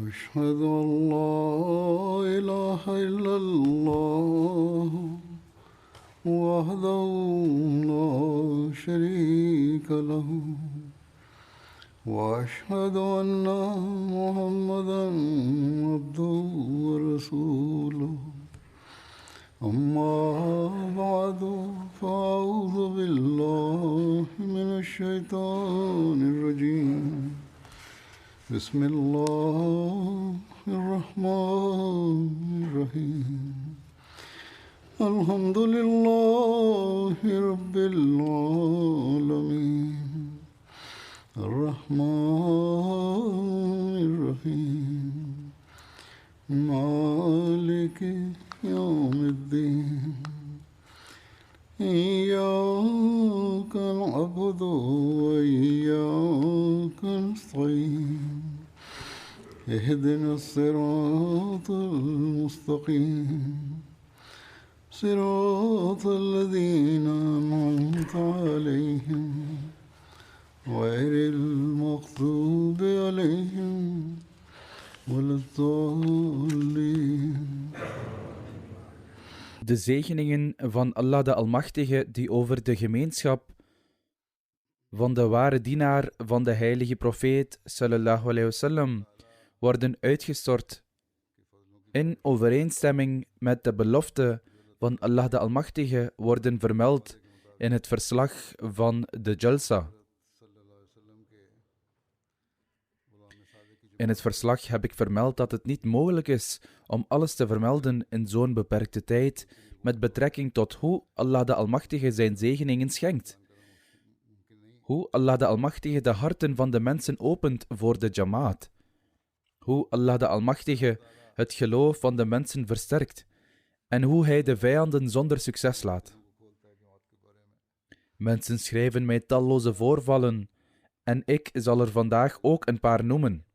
أشهد أن لا إله إلا الله وحده لا شريك له وأشهد أن محمدا عبده ورسوله أما بعد فأعوذ بالله من الشيطان الرجيم بسم الله الرحمن الرحيم الحمد لله رب العالمين الرحمن الرحيم مالك يوم الدين إياك نعبد وإياك نستعين اهدنا الصراط المستقيم صراط الذين أنعمت عليهم غير المغضوب عليهم ولا الضالين. De zegeningen van Allah de Almachtige die over de gemeenschap van de ware dienaar van de heilige profeet sallallahu alayhi wasallam worden uitgestort in overeenstemming met de belofte van Allah de Almachtige worden vermeld in het verslag van de Jalsa. In het verslag heb ik vermeld dat het niet mogelijk is om alles te vermelden in zo'n beperkte tijd met betrekking tot hoe Allah de Almachtige zijn zegeningen schenkt. Hoe Allah de Almachtige de harten van de mensen opent voor de Jamaat. Hoe Allah de Almachtige het geloof van de mensen versterkt. En hoe hij de vijanden zonder succes laat. Mensen schrijven mij talloze voorvallen en ik zal er vandaag ook een paar noemen.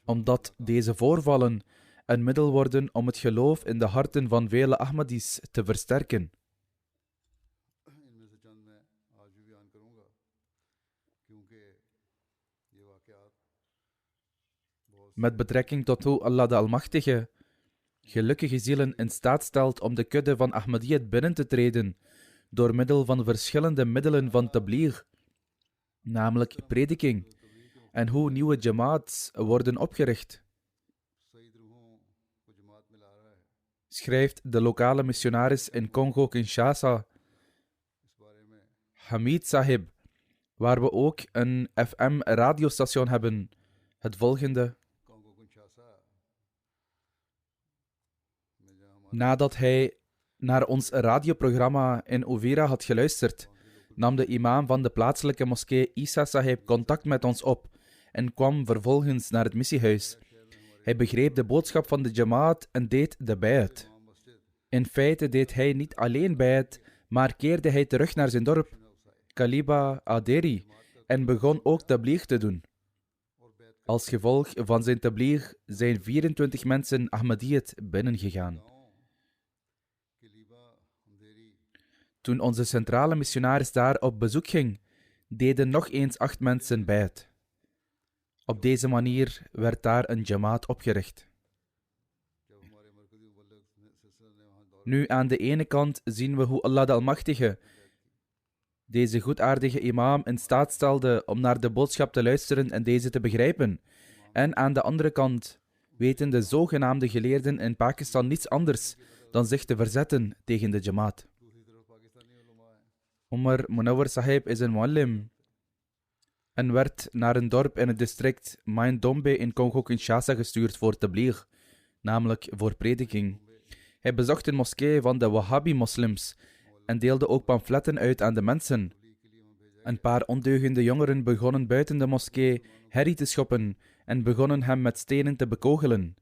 Omdat deze voorvallen een middel worden om het geloof in de harten van vele Ahmadis te versterken. Met betrekking tot hoe Allah de Almachtige gelukkige zielen in staat stelt om de kudde van Ahmadiyyat binnen te treden door middel van verschillende middelen van tabligh, namelijk prediking, en hoe nieuwe jamaats worden opgericht. Schrijft de lokale missionaris in Congo-Kinshasa, Hamid Sahib, waar we ook een FM-radiostation hebben, het volgende. Nadat hij naar ons radioprogramma in Uvira had geluisterd, nam de imam van de plaatselijke moskee Isa Sahib contact met ons op en kwam vervolgens naar het missiehuis. Hij begreep de boodschap van de Jamaat en deed de bayat. In feite deed hij niet alleen bayat, maar keerde hij terug naar zijn dorp, Kaliba Aderi, en begon ook tabligh te doen. Als gevolg van zijn tabligh zijn 24 mensen Ahmadiyyat binnengegaan. Toen onze centrale missionaris daar op bezoek ging, deden nog eens 8 mensen bayat. Op deze manier werd daar een jamaat opgericht. Nu aan de ene kant zien we hoe Allah de Almachtige deze goedaardige imam in staat stelde om naar de boodschap te luisteren en deze te begrijpen. En aan de andere kant weten de zogenaamde geleerden in Pakistan niets anders dan zich te verzetten tegen de jamaat. Umar Munawar Sahib is een muallim en werd naar een dorp in het district Maindombe in Congo-Kinshasa gestuurd voor tabligh, namelijk voor prediking. Hij bezocht een moskee van de Wahhabi-moslims en deelde ook pamfletten uit aan de mensen. Een paar ondeugende jongeren begonnen buiten de moskee herrie te schoppen en begonnen hem met stenen te bekogelen.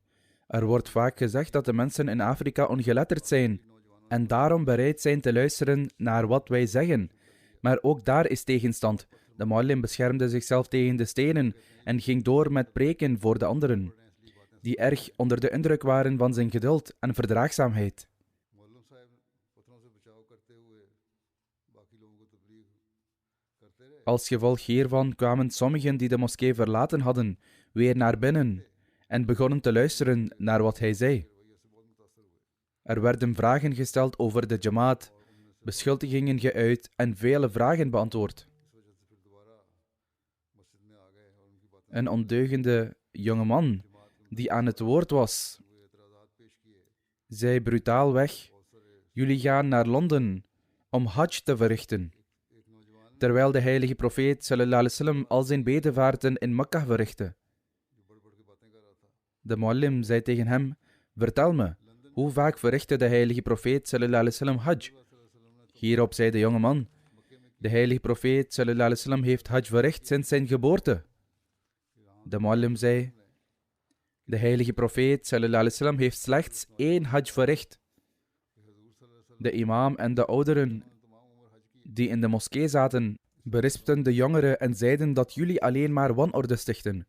Er wordt vaak gezegd dat de mensen in Afrika ongeletterd zijn en daarom bereid zijn te luisteren naar wat wij zeggen. Maar ook daar is tegenstand. De muallim beschermde zichzelf tegen de stenen en ging door met preken voor de anderen, die erg onder de indruk waren van zijn geduld en verdraagzaamheid. Als gevolg hiervan kwamen sommigen die de moskee verlaten hadden, weer naar binnen en begonnen te luisteren naar wat hij zei. Er werden vragen gesteld over de jamaat, beschuldigingen geuit en vele vragen beantwoord. Een ondeugende jongeman die aan het woord was, zei brutaalweg: jullie gaan naar Londen om hajj te verrichten, terwijl de heilige profeet sallallahu alaihi wasallam al zijn bedevaarten in Mekka verrichtte. De muallim zei tegen hem: vertel me, hoe vaak verrichtte de heilige profeet sallallahu alaihi wasallam hajj? Hierop zei de jongeman: de heilige profeet sallallahu alaihi wasallam heeft hajj verricht sinds zijn geboorte. De muallim zei: de heilige profeet sallallahu alaihi wasallam heeft slechts 1 hajj verricht. De imam en de ouderen die in de moskee zaten, berispten de jongeren en zeiden dat jullie alleen maar wanorde stichten.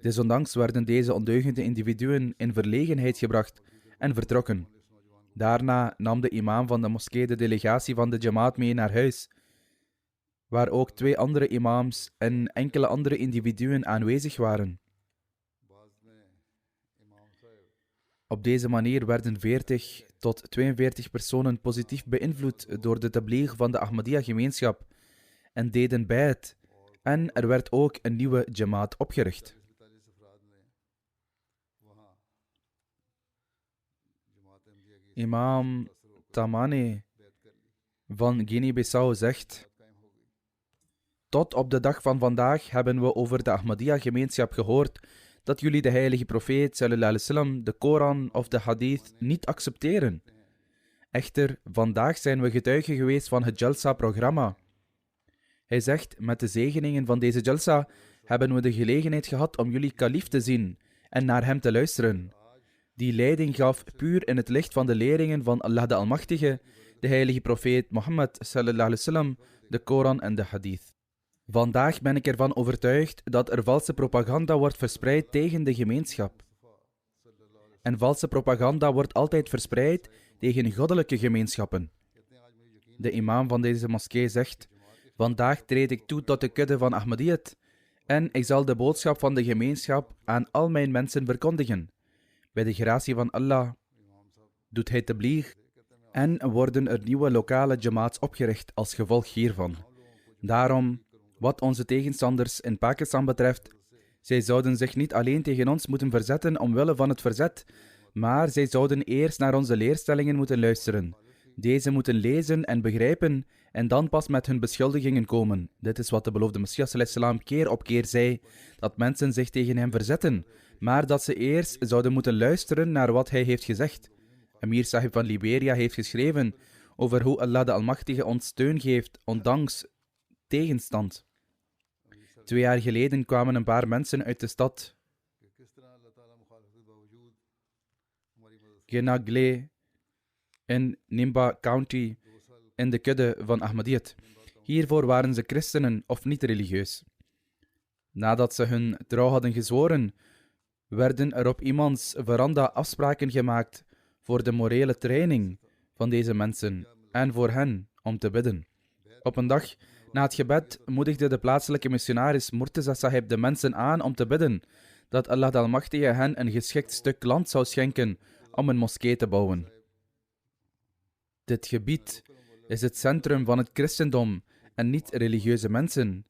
Desondanks werden deze ondeugende individuen in verlegenheid gebracht en vertrokken. Daarna nam de imam van de moskee de delegatie van de jamaat mee naar huis, waar ook 2 andere imams en enkele andere individuen aanwezig waren. Op deze manier werden 40 tot 42 personen positief beïnvloed door de tabligh van de Ahmadiyya-gemeenschap en deden bijt, en er werd ook een nieuwe jamaat opgericht. Imam Tamane van Guinea-Bissau zegt: tot op de dag van vandaag hebben we over de Ahmadiyya-gemeenschap gehoord dat jullie de heilige profeet sallallahu alaihi wasallam, de Koran of de hadith niet accepteren. Echter, vandaag zijn we getuigen geweest van het Jalsa-programma. Hij zegt: met de zegeningen van deze Jalsa hebben we de gelegenheid gehad om jullie kalif te zien en naar hem te luisteren. Die leiding gaf puur in het licht van de leringen van Allah de Almachtige, de heilige profeet Mohammed sallallahu alaihi wasallam, de Koran en de hadith. Vandaag ben ik ervan overtuigd dat er valse propaganda wordt verspreid tegen de gemeenschap. En valse propaganda wordt altijd verspreid tegen goddelijke gemeenschappen. De imam van deze moskee zegt: vandaag treed ik toe tot de kudde van Ahmadiyyat en ik zal de boodschap van de gemeenschap aan al mijn mensen verkondigen. Bij de gratie van Allah doet hij tabligh en worden er nieuwe lokale jamaats opgericht als gevolg hiervan. Daarom, wat onze tegenstanders in Pakistan betreft, zij zouden zich niet alleen tegen ons moeten verzetten omwille van het verzet, maar zij zouden eerst naar onze leerstellingen moeten luisteren. Deze moeten lezen en begrijpen en dan pas met hun beschuldigingen komen. Dit is wat de beloofde Messias ﷺ keer op keer zei, dat mensen zich tegen hem verzetten, maar dat ze eerst zouden moeten luisteren naar wat hij heeft gezegd. Amir Sahib van Liberia heeft geschreven over hoe Allah de Almachtige ons steun geeft, ondanks tegenstand. 2 jaar geleden kwamen een paar mensen uit de stad Genagle in Nimba County in de kudde van Ahmadiyyat. Hiervoor waren ze christenen of niet religieus. Nadat ze hun trouw hadden gezworen, werden er op iemands veranda afspraken gemaakt voor de morele training van deze mensen en voor hen om te bidden. Op een dag na het gebed moedigde de plaatselijke missionaris Murtaza Sahib de mensen aan om te bidden dat Allah de Almachtige hen een geschikt stuk land zou schenken om een moskee te bouwen. Dit gebied is het centrum van het christendom en niet religieuze mensen.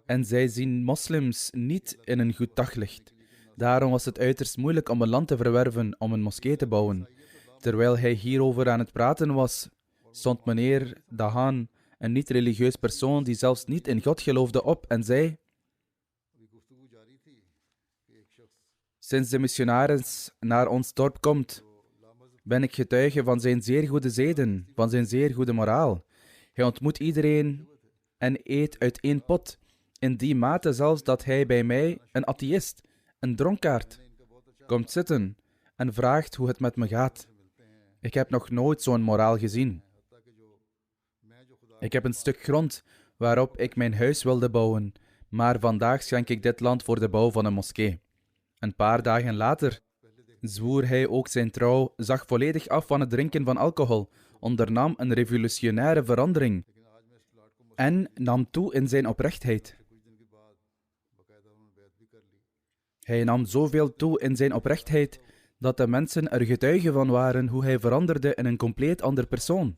En zij zien moslims niet in een goed daglicht. Daarom was het uiterst moeilijk om een land te verwerven om een moskee te bouwen. Terwijl hij hierover aan het praten was, stond meneer Dahan, een niet-religieus persoon die zelfs niet in God geloofde, op en zei: sinds de missionaris naar ons dorp komt, ben ik getuige van zijn zeer goede zeden, van zijn zeer goede moraal. Hij ontmoet iedereen en eet uit 1 pot, in die mate zelfs dat hij bij mij, een atheïst, een dronkaard, komt zitten en vraagt hoe het met me gaat. Ik heb nog nooit zo'n moraal gezien. Ik heb een stuk grond waarop ik mijn huis wilde bouwen, maar vandaag schenk ik dit land voor de bouw van een moskee. Een paar dagen later zwoer hij ook zijn trouw, zag volledig af van het drinken van alcohol, ondernam een revolutionaire verandering en nam toe in zijn oprechtheid. Hij nam zoveel toe in zijn oprechtheid dat de mensen er getuige van waren hoe hij veranderde in een compleet ander persoon.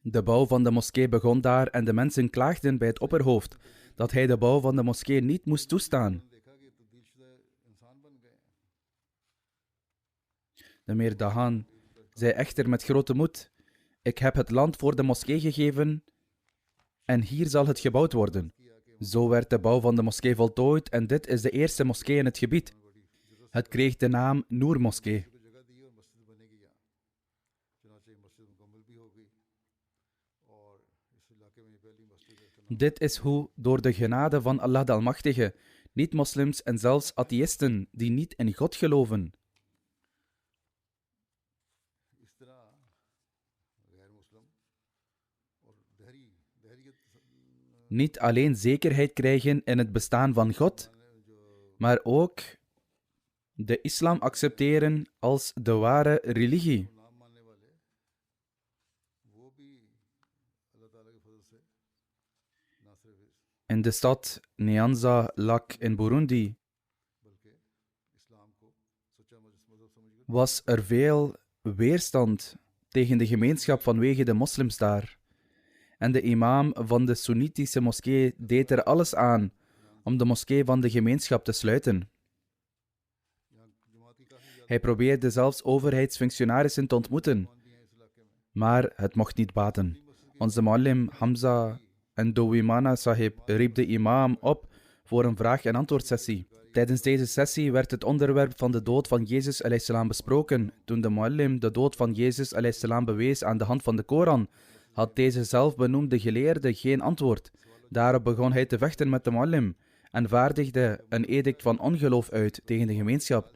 De bouw van de moskee begon daar en de mensen klaagden bij het opperhoofd dat hij de bouw van de moskee niet moest toestaan. De Mir Dahan zei echter met grote moed: ik heb het land voor de moskee gegeven en hier zal het gebouwd worden. Zo werd de bouw van de moskee voltooid en dit is de eerste moskee in het gebied. Het kreeg de naam Noor Moskee. Dit is hoe, door de genade van Allah de Almachtige, niet-moslims en zelfs atheïsten die niet in God geloven, niet alleen zekerheid krijgen in het bestaan van God, maar ook de islam accepteren als de ware religie. In de stad Nyanza Lak in Burundi was er veel weerstand tegen de gemeenschap vanwege de moslims daar. En de imam van de Soenitische moskee deed er alles aan om de moskee van de gemeenschap te sluiten. Hij probeerde zelfs overheidsfunctionarissen te ontmoeten, maar het mocht niet baten. Onze muallim Hamza en Dowimana Sahib riep de imam op voor een vraag- en antwoordsessie. Tijdens deze sessie werd het onderwerp van de dood van Jezus a.s. besproken. Toen de muallim de dood van Jezus a.s. bewees aan de hand van de Koran, had deze zelfbenoemde geleerde geen antwoord. Daarop begon hij te vechten met de muallim en vaardigde een edict van ongeloof uit tegen de gemeenschap.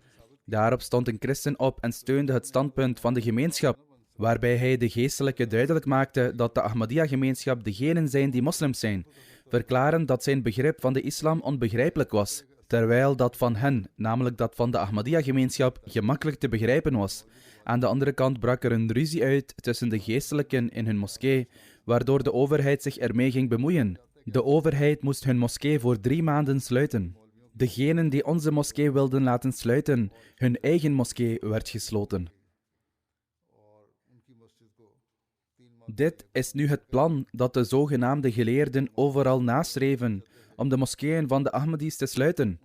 Daarop stond een christen op en steunde het standpunt van de gemeenschap, waarbij hij de geestelijke duidelijk maakte dat de Ahmadiyya-gemeenschap degenen zijn die moslims zijn, verklaren dat zijn begrip van de islam onbegrijpelijk was, terwijl dat van hen, namelijk dat van de Ahmadiyya-gemeenschap, gemakkelijk te begrijpen was. Aan de andere kant brak er een ruzie uit tussen de geestelijken in hun moskee, waardoor de overheid zich ermee ging bemoeien. De overheid moest hun moskee voor 3 maanden sluiten. Degenen die onze moskee wilden laten sluiten, hun eigen moskee werd gesloten. Dit is nu het plan dat de zogenaamde geleerden overal nastreven om de moskeeën van de Ahmadis te sluiten.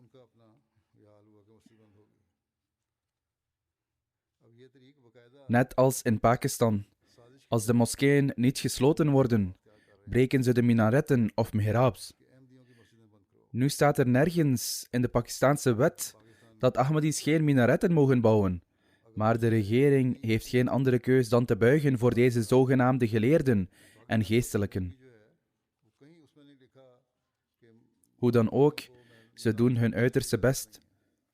Net als in Pakistan. Als de moskeeën niet gesloten worden, breken ze de minaretten of mihrabs. Nu staat er nergens in de Pakistaanse wet dat Ahmadis geen minaretten mogen bouwen. Maar de regering heeft geen andere keus dan te buigen voor deze zogenaamde geleerden en geestelijken. Hoe dan ook, ze doen hun uiterste best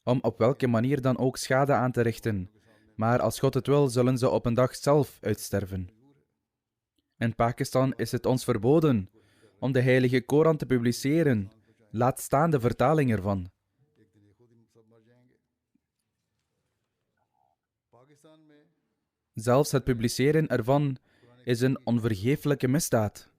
om op welke manier dan ook schade aan te richten. Maar als God het wil, zullen ze op een dag zelf uitsterven. In Pakistan is het ons verboden om de heilige Koran te publiceren, laat staan de vertaling ervan. Zelfs het publiceren ervan is een onvergeeflijke misdaad.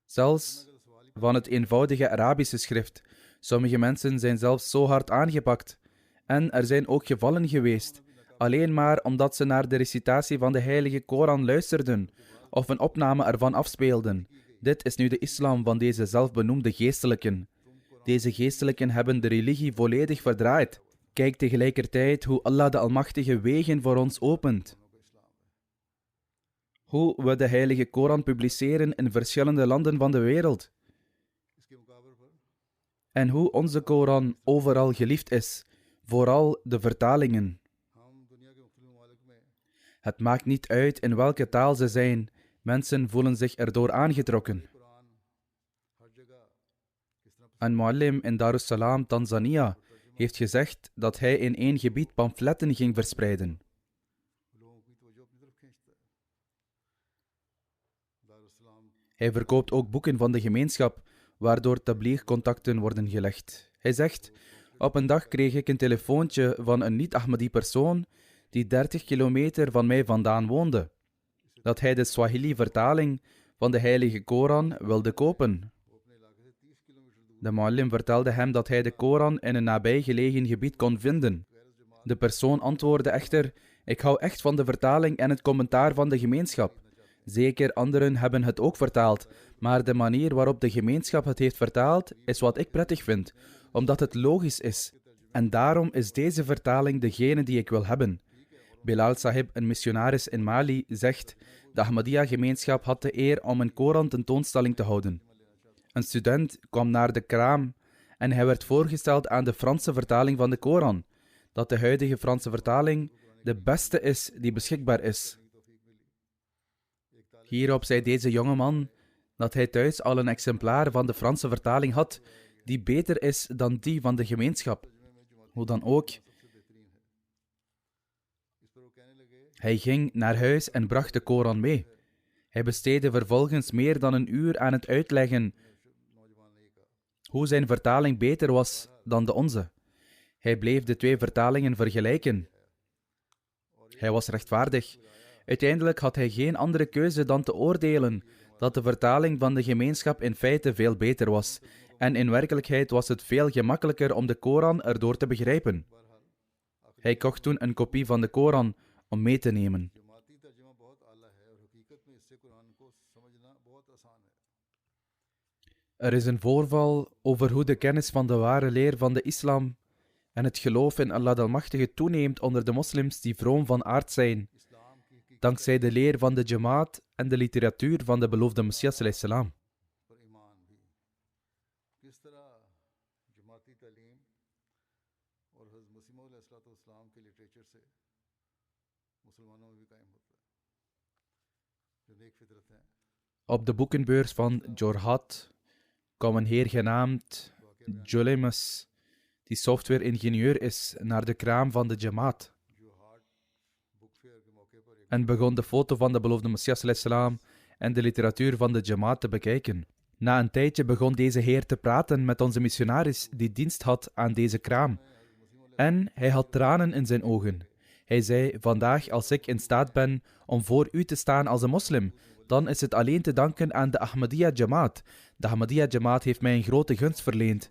Zelfs van het eenvoudige Arabische schrift. Sommige mensen zijn zelfs zo hard aangepakt. En er zijn ook gevallen geweest, alleen maar omdat ze naar de recitatie van de heilige Koran luisterden of een opname ervan afspeelden. Dit is nu de islam van deze zelfbenoemde geestelijken. Deze geestelijken hebben de religie volledig verdraaid. Kijk tegelijkertijd hoe Allah de Almachtige wegen voor ons opent. Hoe we de heilige Koran publiceren in verschillende landen van de wereld. En hoe onze Koran overal geliefd is, vooral de vertalingen. Het maakt niet uit in welke taal ze zijn, mensen voelen zich erdoor aangetrokken. Een muallim in Darussalam, Tanzania, heeft gezegd dat hij in één gebied pamfletten ging verspreiden. Hij verkoopt ook boeken van de gemeenschap, waardoor tabligh-contacten worden gelegd. Hij zegt, op een dag kreeg ik een telefoontje van een niet-Ahmadi-persoon die 30 kilometer van mij vandaan woonde, dat hij de Swahili-vertaling van de heilige Koran wilde kopen. De muallim vertelde hem dat hij de Koran in een nabijgelegen gebied kon vinden. De persoon antwoordde echter: ik hou echt van de vertaling en het commentaar van de gemeenschap. Zeker anderen hebben het ook vertaald, maar de manier waarop de gemeenschap het heeft vertaald is wat ik prettig vind, omdat het logisch is. En daarom is deze vertaling degene die ik wil hebben. Bilal Sahib, een missionaris in Mali, zegt: de Ahmadiyya-gemeenschap had de eer om een Koran tentoonstelling te houden. Een student kwam naar de kraam en hij werd voorgesteld aan de Franse vertaling van de Koran, dat de huidige Franse vertaling de beste is die beschikbaar is. Hierop zei deze jongeman dat hij thuis al een exemplaar van de Franse vertaling had, die beter is dan die van de gemeenschap. Hoe dan ook, hij ging naar huis en bracht de Koran mee. Hij besteedde vervolgens meer dan een uur aan het uitleggen hoe zijn vertaling beter was dan de onze. Hij bleef de twee vertalingen vergelijken. Hij was rechtvaardig. Uiteindelijk had hij geen andere keuze dan te oordelen dat de vertaling van de gemeenschap in feite veel beter was. En in werkelijkheid was het veel gemakkelijker om de Koran erdoor te begrijpen. Hij kocht toen een kopie van de Koran om mee te nemen. Er is een voorval over hoe de kennis van de ware leer van de islam en het geloof in Allah de Almachtige toeneemt onder de moslims die vroom van aard zijn, dankzij de leer van de Jamaat en de literatuur van de beloofde Messias alayhi salam. Op de boekenbeurs van Jorhat kwam een heer genaamd Jolemus, die software-ingenieur is, naar de kraam van de Jamaat en begon de foto van de beloofde Messias alayhi salam en de literatuur van de Jamaat te bekijken. Na een tijdje begon deze heer te praten met onze missionaris die dienst had aan deze kraam. En hij had tranen in zijn ogen. Hij zei: vandaag, als ik in staat ben om voor u te staan als een moslim, dan is het alleen te danken aan de Ahmadiyya Jamaat. De Ahmadiyya Jamaat heeft mij een grote gunst verleend.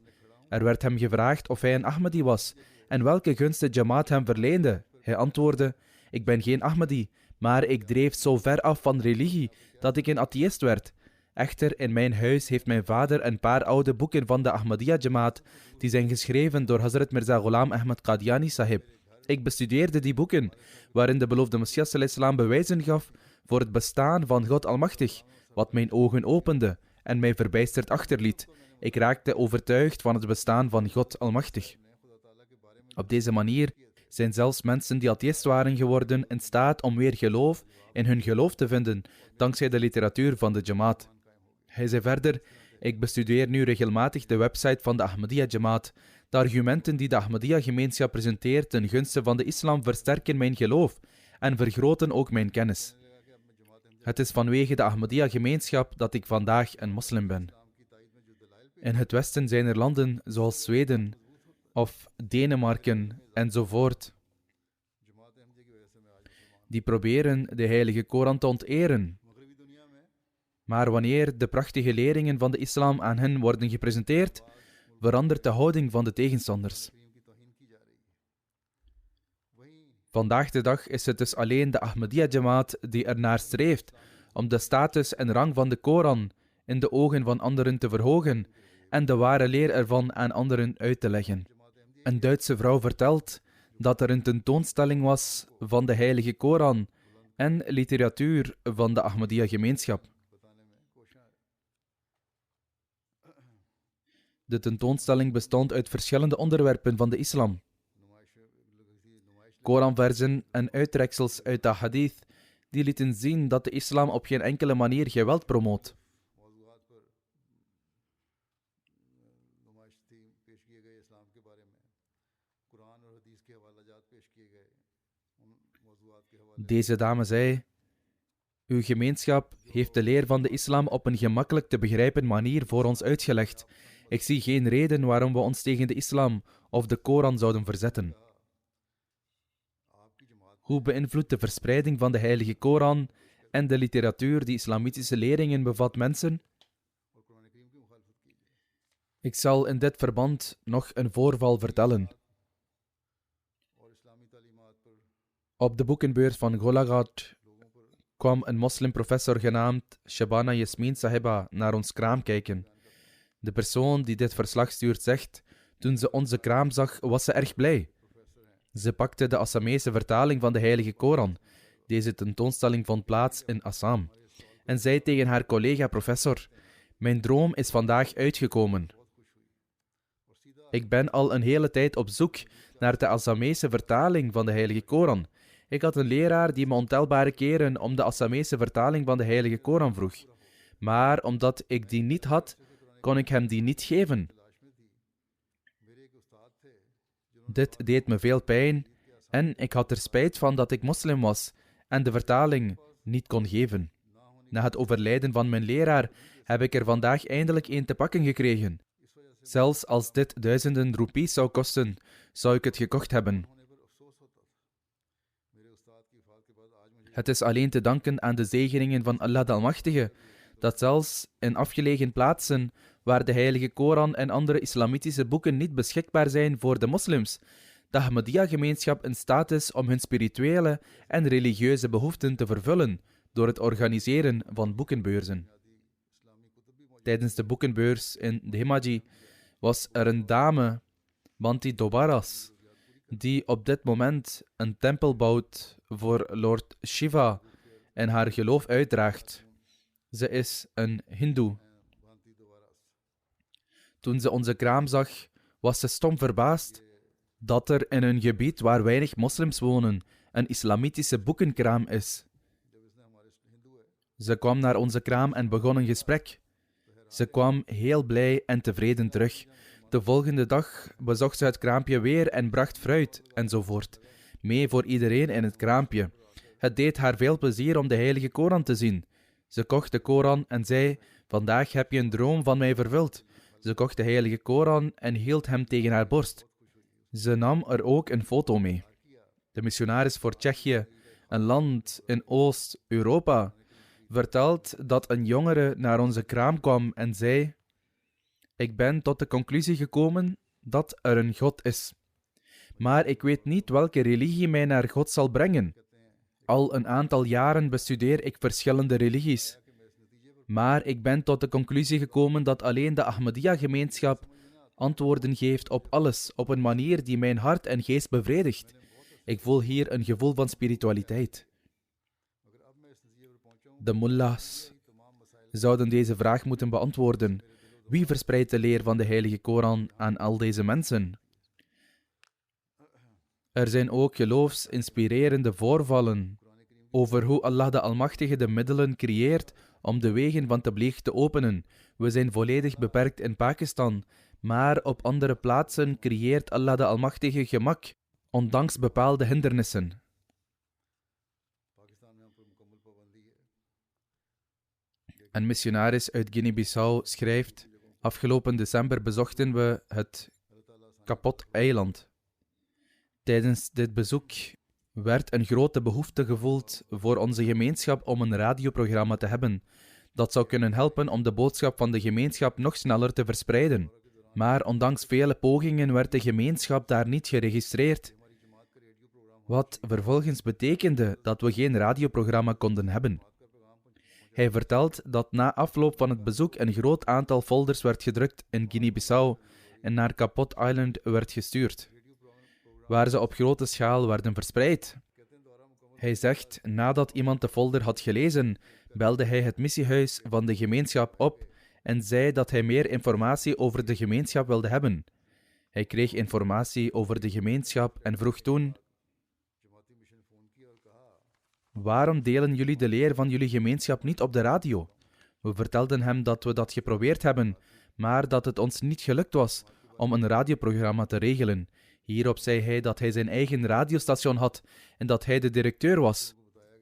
Er werd hem gevraagd of hij een Ahmadi was en welke gunst de Jamaat hem verleende. Hij antwoordde: ik ben geen Ahmadi, maar ik dreef zo ver af van religie dat ik een atheïst werd. Echter, in mijn huis heeft mijn vader een paar oude boeken van de Ahmadiyya Jamaat, die zijn geschreven door Hazrat Mirza Ghulam Ahmad Qadiani Sahib. Ik bestudeerde die boeken, waarin de beloofde Messias alayhi salam bewijzen gaf voor het bestaan van God Almachtig, wat mijn ogen opende en mij verbijsterd achterliet. Ik raakte overtuigd van het bestaan van God Almachtig. Op deze manier zijn zelfs mensen die atheïst waren geworden in staat om weer geloof in hun geloof te vinden, dankzij de literatuur van de Jamaat. Hij zei verder: ik bestudeer nu regelmatig de website van de Ahmadiyya Jamaat. De argumenten die de Ahmadiyya-gemeenschap presenteert ten gunste van de islam versterken mijn geloof en vergroten ook mijn kennis. Het is vanwege de Ahmadiyya-gemeenschap dat ik vandaag een moslim ben. In het Westen zijn er landen zoals Zweden of Denemarken enzovoort, die proberen de heilige Koran te onteren. Maar wanneer de prachtige leringen van de islam aan hen worden gepresenteerd, verandert de houding van de tegenstanders. Vandaag de dag is het dus alleen de Ahmadiyya Jamaat die ernaar streeft om de status en rang van de Koran in de ogen van anderen te verhogen en de ware leer ervan aan anderen uit te leggen. Een Duitse vrouw vertelt dat er een tentoonstelling was van de heilige Koran en literatuur van de Ahmadiyya gemeenschap. De tentoonstelling bestond uit verschillende onderwerpen van de islam. Koranversen en uittreksels uit de hadith die lieten zien dat de islam op geen enkele manier geweld promoot. Deze dame zei: uw gemeenschap heeft de leer van de islam op een gemakkelijk te begrijpen manier voor ons uitgelegd. Ik zie geen reden waarom we ons tegen de islam of de Koran zouden verzetten. Hoe beïnvloedt de verspreiding van de heilige Koran en de literatuur die islamitische leringen bevat mensen? Ik zal in dit verband nog een voorval vertellen. Op de boekenbeurs van Golaghat kwam een moslimprofessor genaamd Shabana Yasmin Sahiba naar ons kraam kijken. De persoon die dit verslag stuurt zegt: toen ze onze kraam zag, was ze erg blij. Ze pakte de Assamese vertaling van de Heilige Koran. Deze tentoonstelling vond plaats in Assam. En zei tegen haar collega-professor: mijn droom is vandaag uitgekomen. Ik ben al een hele tijd op zoek naar de Assamese vertaling van de Heilige Koran. Ik had een leraar die me ontelbare keren om de Assamese vertaling van de Heilige Koran vroeg. Maar omdat ik die niet had, kon ik hem die niet geven. Dit deed me veel pijn en ik had er spijt van dat ik moslim was en de vertaling niet kon geven. Na het overlijden van mijn leraar heb ik er vandaag eindelijk een te pakken gekregen. Zelfs als dit duizenden roepies zou kosten, zou ik het gekocht hebben. Het is alleen te danken aan de zegeningen van Allah de Almachtige, dat zelfs in afgelegen plaatsen, waar de Heilige Koran en andere islamitische boeken niet beschikbaar zijn voor de moslims, de Ahmadiyya-gemeenschap in staat is om hun spirituele en religieuze behoeften te vervullen door het organiseren van boekenbeurzen. Tijdens de boekenbeurs in de Himaji was er een dame, Banti Dobaras, die op dit moment een tempel bouwt voor Lord Shiva en haar geloof uitdraagt. Ze is een hindoe. Toen ze onze kraam zag, was ze stom verbaasd dat er in een gebied waar weinig moslims wonen een islamitische boekenkraam is. Ze kwam naar onze kraam en begon een gesprek. Ze kwam heel blij en tevreden terug. De volgende dag bezocht ze het kraampje weer en bracht fruit enzovoort mee voor iedereen in het kraampje. Het deed haar veel plezier om de Heilige Koran te zien. Ze kocht de Koran en zei: vandaag heb je een droom van mij vervuld. Ze kocht de Heilige Koran en hield hem tegen haar borst. Ze nam er ook een foto mee. De missionaris voor Tsjechië, een land in Oost-Europa, vertelt dat een jongere naar onze kraam kwam en zei: ik ben tot de conclusie gekomen dat er een God is. Maar ik weet niet welke religie mij naar God zal brengen. Al een aantal jaren bestudeer ik verschillende religies. Maar ik ben tot de conclusie gekomen dat alleen de Ahmadiyya-gemeenschap antwoorden geeft op alles, op een manier die mijn hart en geest bevredigt. Ik voel hier een gevoel van spiritualiteit. De mullahs zouden deze vraag moeten beantwoorden. Wie verspreidt de leer van de Heilige Koran aan al deze mensen? Er zijn ook geloofsinspirerende voorvallen over hoe Allah de Almachtige de middelen creëert om de wegen van tabligh te openen. We zijn volledig beperkt in Pakistan, maar op andere plaatsen creëert Allah de Almachtige gemak, ondanks bepaalde hindernissen. Een missionaris uit Guinea-Bissau schrijft: afgelopen december bezochten we het Kapot-eiland. Tijdens dit bezoek werd een grote behoefte gevoeld voor onze gemeenschap om een radioprogramma te hebben. Dat zou kunnen helpen om de boodschap van de gemeenschap nog sneller te verspreiden. Maar ondanks vele pogingen werd de gemeenschap daar niet geregistreerd. Wat vervolgens betekende dat we geen radioprogramma konden hebben. Hij vertelt dat na afloop van het bezoek een groot aantal folders werd gedrukt in Guinea-Bissau en naar Kapot Island werd gestuurd, waar ze op grote schaal werden verspreid. Hij zegt, nadat iemand de folder had gelezen, belde hij het missiehuis van de gemeenschap op en zei dat hij meer informatie over de gemeenschap wilde hebben. Hij kreeg informatie over de gemeenschap en vroeg toen: waarom delen jullie de leer van jullie gemeenschap niet op de radio? We vertelden hem dat we dat geprobeerd hebben, maar dat het ons niet gelukt was om een radioprogramma te regelen. Hierop zei hij dat hij zijn eigen radiostation had en dat hij de directeur was.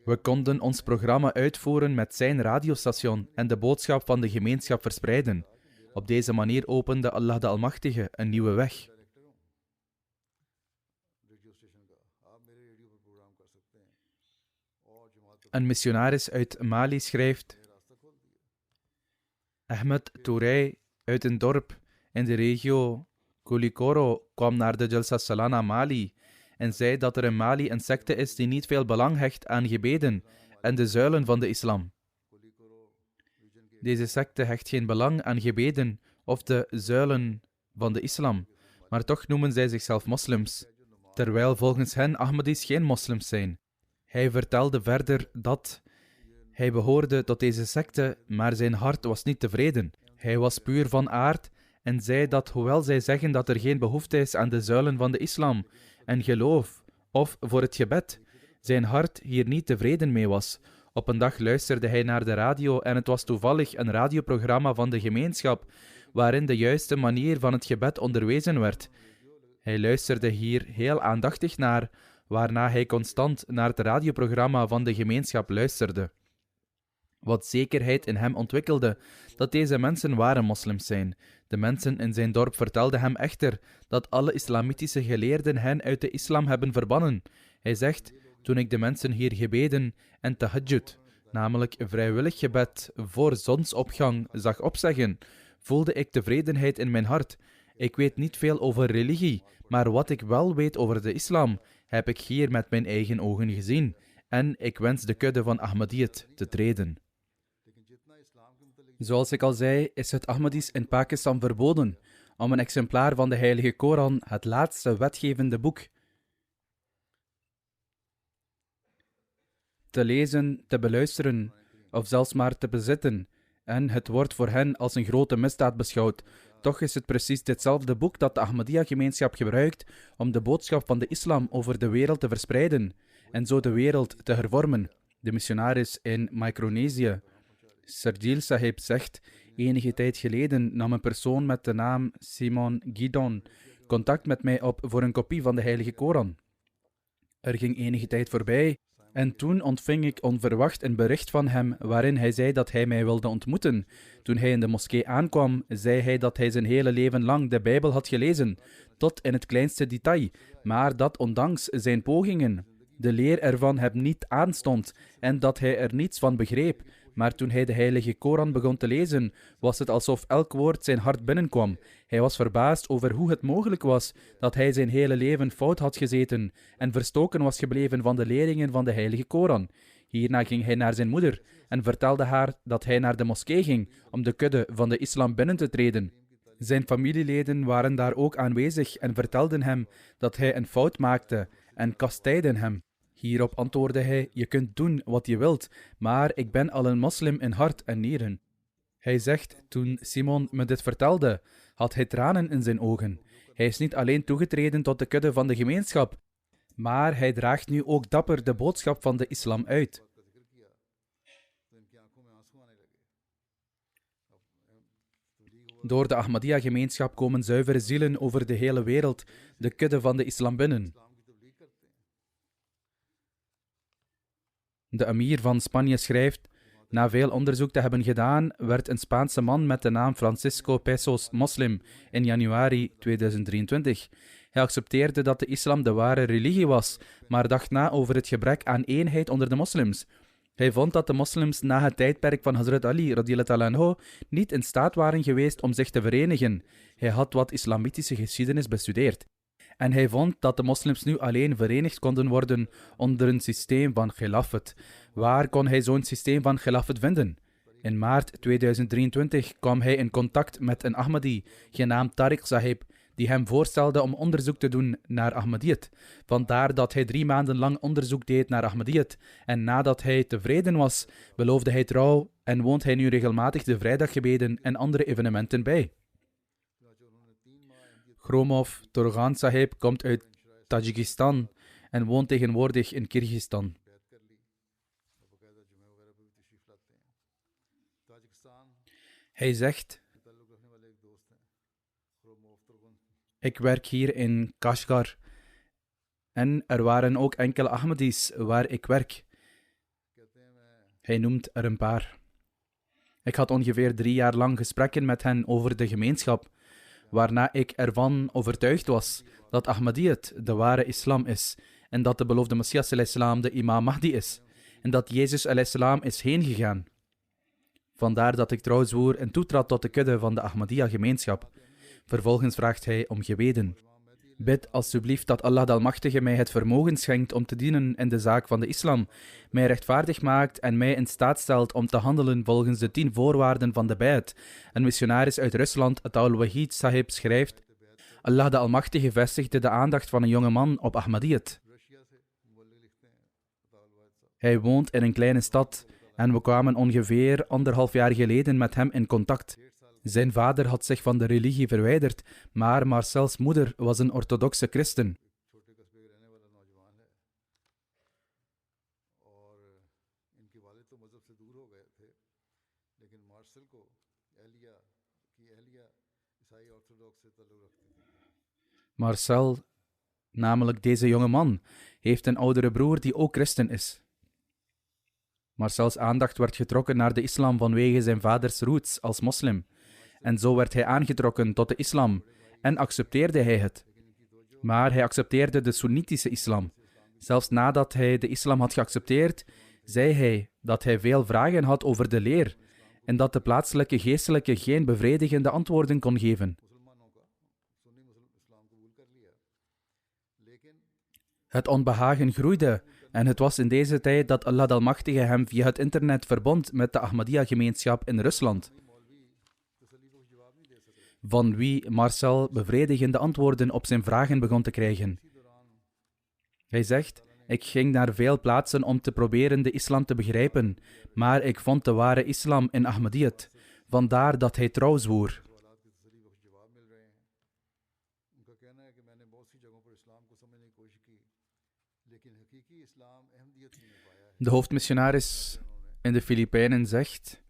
We konden ons programma uitvoeren met zijn radiostation en de boodschap van de gemeenschap verspreiden. Op deze manier opende Allah de Almachtige een nieuwe weg. Een missionaris uit Mali schrijft: Ahmed Touré uit een dorp in de regio Koulikoro kwam naar de Jalsa Salana Mali en zei dat er in Mali een secte is die niet veel belang hecht aan gebeden en de zuilen van de islam. Deze secte hecht geen belang aan gebeden of de zuilen van de islam, maar toch noemen zij zichzelf moslims, terwijl volgens hen Ahmadis geen moslims zijn. Hij vertelde verder dat hij behoorde tot deze secte, maar zijn hart was niet tevreden. Hij was puur van aard en zei dat hoewel zij zeggen dat er geen behoefte is aan de zuilen van de islam en geloof of voor het gebed, zijn hart hier niet tevreden mee was. Op een dag luisterde hij naar de radio en het was toevallig een radioprogramma van de gemeenschap waarin de juiste manier van het gebed onderwezen werd. Hij luisterde hier heel aandachtig naar, waarna hij constant naar het radioprogramma van de gemeenschap luisterde. Wat zekerheid in hem ontwikkelde dat deze mensen ware moslims zijn. De mensen in zijn dorp vertelden hem echter dat alle islamitische geleerden hen uit de islam hebben verbannen. Hij zegt: toen ik de mensen hier gebeden en tahajjud, namelijk vrijwillig gebed voor zonsopgang, zag opzeggen, voelde ik tevredenheid in mijn hart. Ik weet niet veel over religie, maar wat ik wel weet over de islam, heb ik hier met mijn eigen ogen gezien. En ik wens de kudde van Ahmadiyyat te treden. Zoals ik al zei, is het Ahmadis in Pakistan verboden om een exemplaar van de Heilige Koran, het laatste wetgevende boek, te lezen, te beluisteren of zelfs maar te bezitten, en het wordt voor hen als een grote misdaad beschouwd. Toch is het precies ditzelfde boek dat de Ahmadiyya-gemeenschap gebruikt om de boodschap van de islam over de wereld te verspreiden en zo de wereld te hervormen. De missionaris in Micronesië, Sardil Sahib, zegt: enige tijd geleden nam een persoon met de naam Simon Gidon contact met mij op voor een kopie van de Heilige Koran. Er ging enige tijd voorbij en toen ontving ik onverwacht een bericht van hem waarin hij zei dat hij mij wilde ontmoeten. Toen hij in de moskee aankwam, zei hij dat hij zijn hele leven lang de Bijbel had gelezen, tot in het kleinste detail, maar dat ondanks zijn pogingen de leer ervan hem niet aanstond en dat hij er niets van begreep. Maar toen hij de Heilige Koran begon te lezen, was het alsof elk woord zijn hart binnenkwam. Hij was verbaasd over hoe het mogelijk was dat hij zijn hele leven fout had gezeten en verstoken was gebleven van de leringen van de Heilige Koran. Hierna ging hij naar zijn moeder en vertelde haar dat hij naar de moskee ging om de kudde van de islam binnen te treden. Zijn familieleden waren daar ook aanwezig en vertelden hem dat hij een fout maakte en kastijdden hem. Hierop antwoordde hij: je kunt doen wat je wilt, maar ik ben al een moslim in hart en nieren. Hij zegt: toen Simon me dit vertelde, had hij tranen in zijn ogen. Hij is niet alleen toegetreden tot de kudde van de gemeenschap, maar hij draagt nu ook dapper de boodschap van de islam uit. Door de Ahmadiyya-gemeenschap komen zuivere zielen over de hele wereld de kudde van de islam binnen. De emir van Spanje schrijft: na veel onderzoek te hebben gedaan, werd een Spaanse man met de naam Francisco Pesos moslim in januari 2023. Hij accepteerde dat de islam de ware religie was, maar dacht na over het gebrek aan eenheid onder de moslims. Hij vond dat de moslims na het tijdperk van Hazrat Ali radiyallahu anhu niet in staat waren geweest om zich te verenigen. Hij had wat islamitische geschiedenis bestudeerd. En hij vond dat de moslims nu alleen verenigd konden worden onder een systeem van khilafat. Waar kon hij zo'n systeem van khilafat vinden? In maart 2023 kwam hij in contact met een Ahmadi, genaamd Tariq Sahib, die hem voorstelde om onderzoek te doen naar Ahmadiyyat. Vandaar dat hij 3 maanden lang onderzoek deed naar Ahmadiyyat. En nadat hij tevreden was, beloofde hij trouw en woont hij nu regelmatig de vrijdaggebeden en andere evenementen bij. Gromov Torgan Sahib komt uit Tajikistan en woont tegenwoordig in Kyrgyzstan. Hij zegt: ik werk hier in Kashgar en er waren ook enkele Ahmadis waar ik werk. Hij noemt er een paar. Ik had ongeveer 3 jaar lang gesprekken met hen over de gemeenschap, waarna ik ervan overtuigd was dat Ahmadiyyat de ware islam is en dat de beloofde Messias de imam Mahdi is. en dat Jezus a.s. is heen gegaan. Vandaar dat ik trouw zwoer en toetrad tot de kudde van de Ahmadiyya-gemeenschap. Vervolgens vraagt hij om gebeden. Bid alstublieft dat Allah de Almachtige mij het vermogen schenkt om te dienen in de zaak van de islam, mij rechtvaardig maakt en mij in staat stelt om te handelen volgens de 10 voorwaarden van de Bai'at. Een missionaris uit Rusland, Ataul Wahid Sahib, schrijft: Allah de Almachtige vestigde de aandacht van een jonge man op Ahmadiyyat. Hij woont in een kleine stad en we kwamen ongeveer 1,5 jaar geleden met hem in contact. Zijn vader had zich van de religie verwijderd, maar Marcel's moeder was een orthodoxe christen. Marcel, namelijk deze jonge man, heeft een oudere broer die ook christen is. Marcel's aandacht werd getrokken naar de islam vanwege zijn vaders roots als moslim. En zo werd hij aangetrokken tot de islam en accepteerde hij het. Maar hij accepteerde de Soenitische islam. Zelfs nadat hij de islam had geaccepteerd, zei hij dat hij veel vragen had over de leer en dat de plaatselijke geestelijke geen bevredigende antwoorden kon geven. Het onbehagen groeide en het was in deze tijd dat Allah de Almachtige hem via het internet verbond met de Ahmadiyya-gemeenschap in Rusland, van wie Marcel bevredigende antwoorden op zijn vragen begon te krijgen. Hij zegt: ik ging naar veel plaatsen om te proberen de islam te begrijpen, maar ik vond de ware islam in Ahmadiyyat. Vandaar dat hij trouw zwoer. De hoofdmissionaris in de Filipijnen zegt: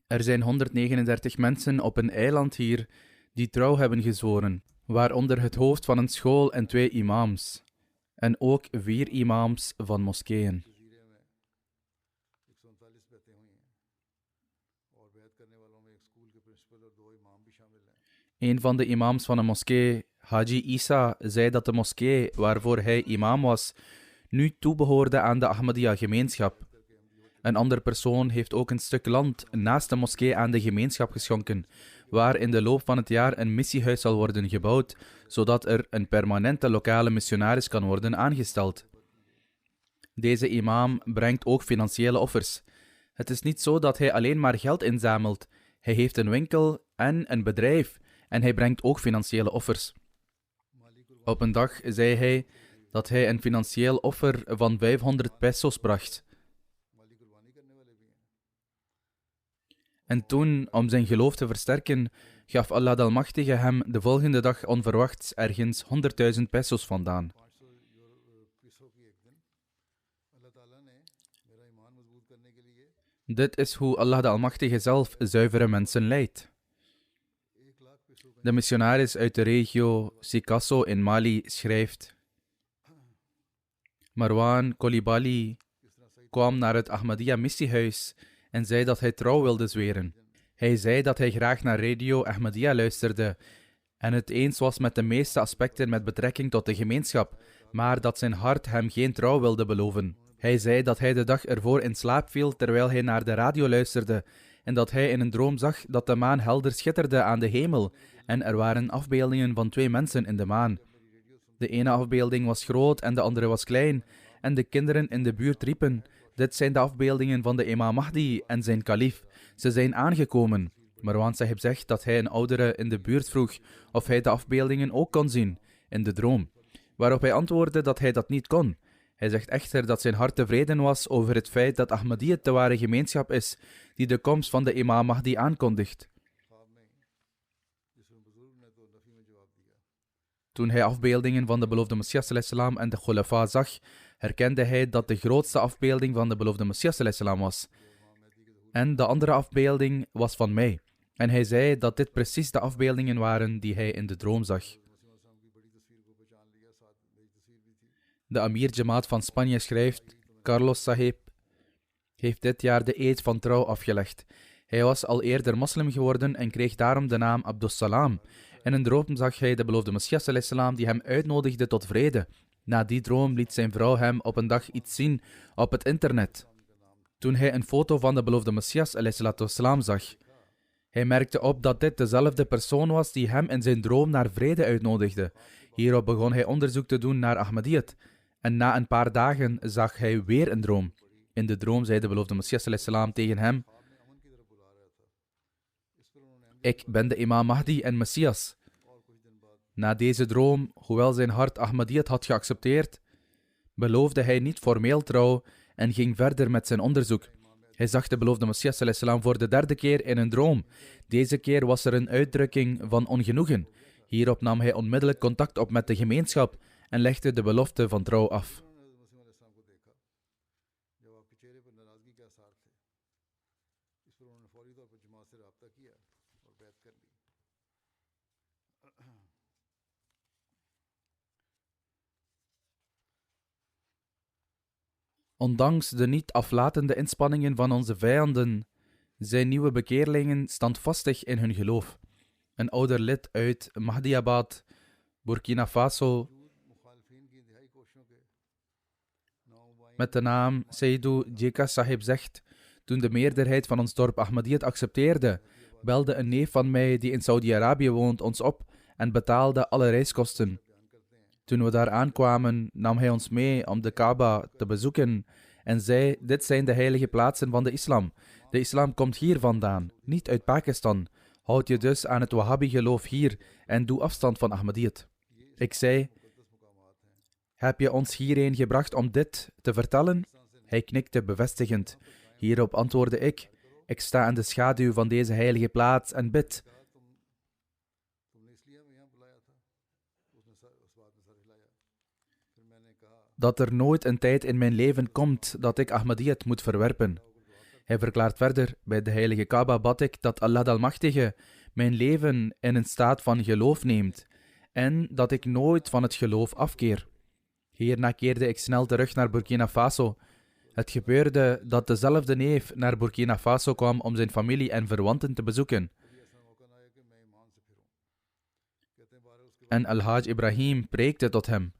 er zijn 139 mensen op een eiland hier die trouw hebben gezworen, waaronder het hoofd van een school en 2 imams, en ook 4 imams van moskeeën. Een van de imams van een moskee, Haji Isa, zei dat de moskee waarvoor hij imam was, nu toebehoorde aan de Ahmadiyya-gemeenschap. Een andere persoon heeft ook een stuk land naast de moskee aan de gemeenschap geschonken, waar in de loop van het jaar een missiehuis zal worden gebouwd, zodat er een permanente lokale missionaris kan worden aangesteld. Deze imam brengt ook financiële offers. Het is niet zo dat hij alleen maar geld inzamelt. Hij heeft een winkel en een bedrijf en hij brengt ook financiële offers. Op een dag zei hij dat hij een financieel offer van 500 pesos bracht. En toen, om zijn geloof te versterken, gaf Allah de Almachtige hem de volgende dag onverwachts ergens 100.000 pesos vandaan. Dit is hoe Allah de Almachtige zelf zuivere mensen leidt. De missionaris uit de regio Sikasso in Mali schrijft: Marwan Kolibali kwam naar het Ahmadiyya-missiehuis en zei dat hij trouw wilde zweren. Hij zei dat hij graag naar Radio Ahmadiyya luisterde en het eens was met de meeste aspecten met betrekking tot de gemeenschap, maar dat zijn hart hem geen trouw wilde beloven. Hij zei dat hij de dag ervoor in slaap viel terwijl hij naar de radio luisterde en dat hij in een droom zag dat de maan helder schitterde aan de hemel en er waren afbeeldingen van 2 mensen in de maan. De ene afbeelding was groot en de andere was klein en de kinderen in de buurt riepen: dit zijn de afbeeldingen van de Imam Mahdi en zijn kalif. Ze zijn aangekomen. Marwan Sahib zegt dat hij een oudere in de buurt vroeg of hij de afbeeldingen ook kon zien, in de droom. Waarop hij antwoordde dat hij dat niet kon. Hij zegt echter dat zijn hart tevreden was over het feit dat Ahmadiyyat de ware gemeenschap is die de komst van de Imam Mahdi aankondigt. Toen hij afbeeldingen van de beloofde Messias ﷺ en de Khulafa zag, herkende hij dat de grootste afbeelding van de beloofde Messias ﷺ was. En de andere afbeelding was van mij. En hij zei dat dit precies de afbeeldingen waren die hij in de droom zag. De Amir Jamaat van Spanje schrijft: Carlos Sahib heeft dit jaar de eed van trouw afgelegd. Hij was al eerder moslim geworden en kreeg daarom de naam Abdus Salam. In een droom zag hij de beloofde Messias ﷺ die hem uitnodigde tot vrede. Na die droom liet zijn vrouw hem op een dag iets zien op het internet. Toen hij een foto van de beloofde Messias ﷺ zag. Hij merkte op dat dit dezelfde persoon was die hem in zijn droom naar vrede uitnodigde. Hierop begon hij onderzoek te doen naar Ahmadiyyat. En na een paar dagen zag hij weer een droom. In de droom zei de beloofde Messias ﷺ tegen hem: ik ben de imam Mahdi en Messias. Na deze droom, hoewel zijn hart Ahmadiyyat had geaccepteerd, beloofde hij niet formeel trouw en ging verder met zijn onderzoek. Hij zag de beloofde Messias ﷺ voor de derde keer in een droom. Deze keer was er een uitdrukking van ongenoegen. Hierop nam hij onmiddellijk contact op met de gemeenschap en legde de belofte van trouw af. Ondanks de niet aflatende inspanningen van onze vijanden, zijn nieuwe bekeerlingen standvastig in hun geloof. Een ouder lid uit Mahdiabad, Burkina Faso, met de naam Seydou Djeka Sahib zegt: toen de meerderheid van ons dorp Ahmadiyyat accepteerde, belde een neef van mij die in Saudi-Arabië woont ons op en betaalde alle reiskosten. Toen we daar aankwamen, nam hij ons mee om de Kaaba te bezoeken en zei: dit zijn de heilige plaatsen van de islam. De islam komt hier vandaan, niet uit Pakistan. Houd je dus aan het Wahhabi-geloof hier en doe afstand van Ahmadiyyat. Ik zei: heb je ons hierheen gebracht om dit te vertellen? Hij knikte bevestigend. Hierop antwoordde ik: ik sta in de schaduw van deze heilige plaats en bid. Dat er nooit een tijd in mijn leven komt dat ik Ahmadiyyat moet verwerpen. Hij verklaart verder: bij de heilige Kaaba bad ik dat Allah de Almachtige mijn leven in een staat van geloof neemt en dat ik nooit van het geloof afkeer. Hierna keerde ik snel terug naar Burkina Faso. Het gebeurde dat dezelfde neef naar Burkina Faso kwam om zijn familie en verwanten te bezoeken. En Al-Hajj Ibrahim preekte tot hem.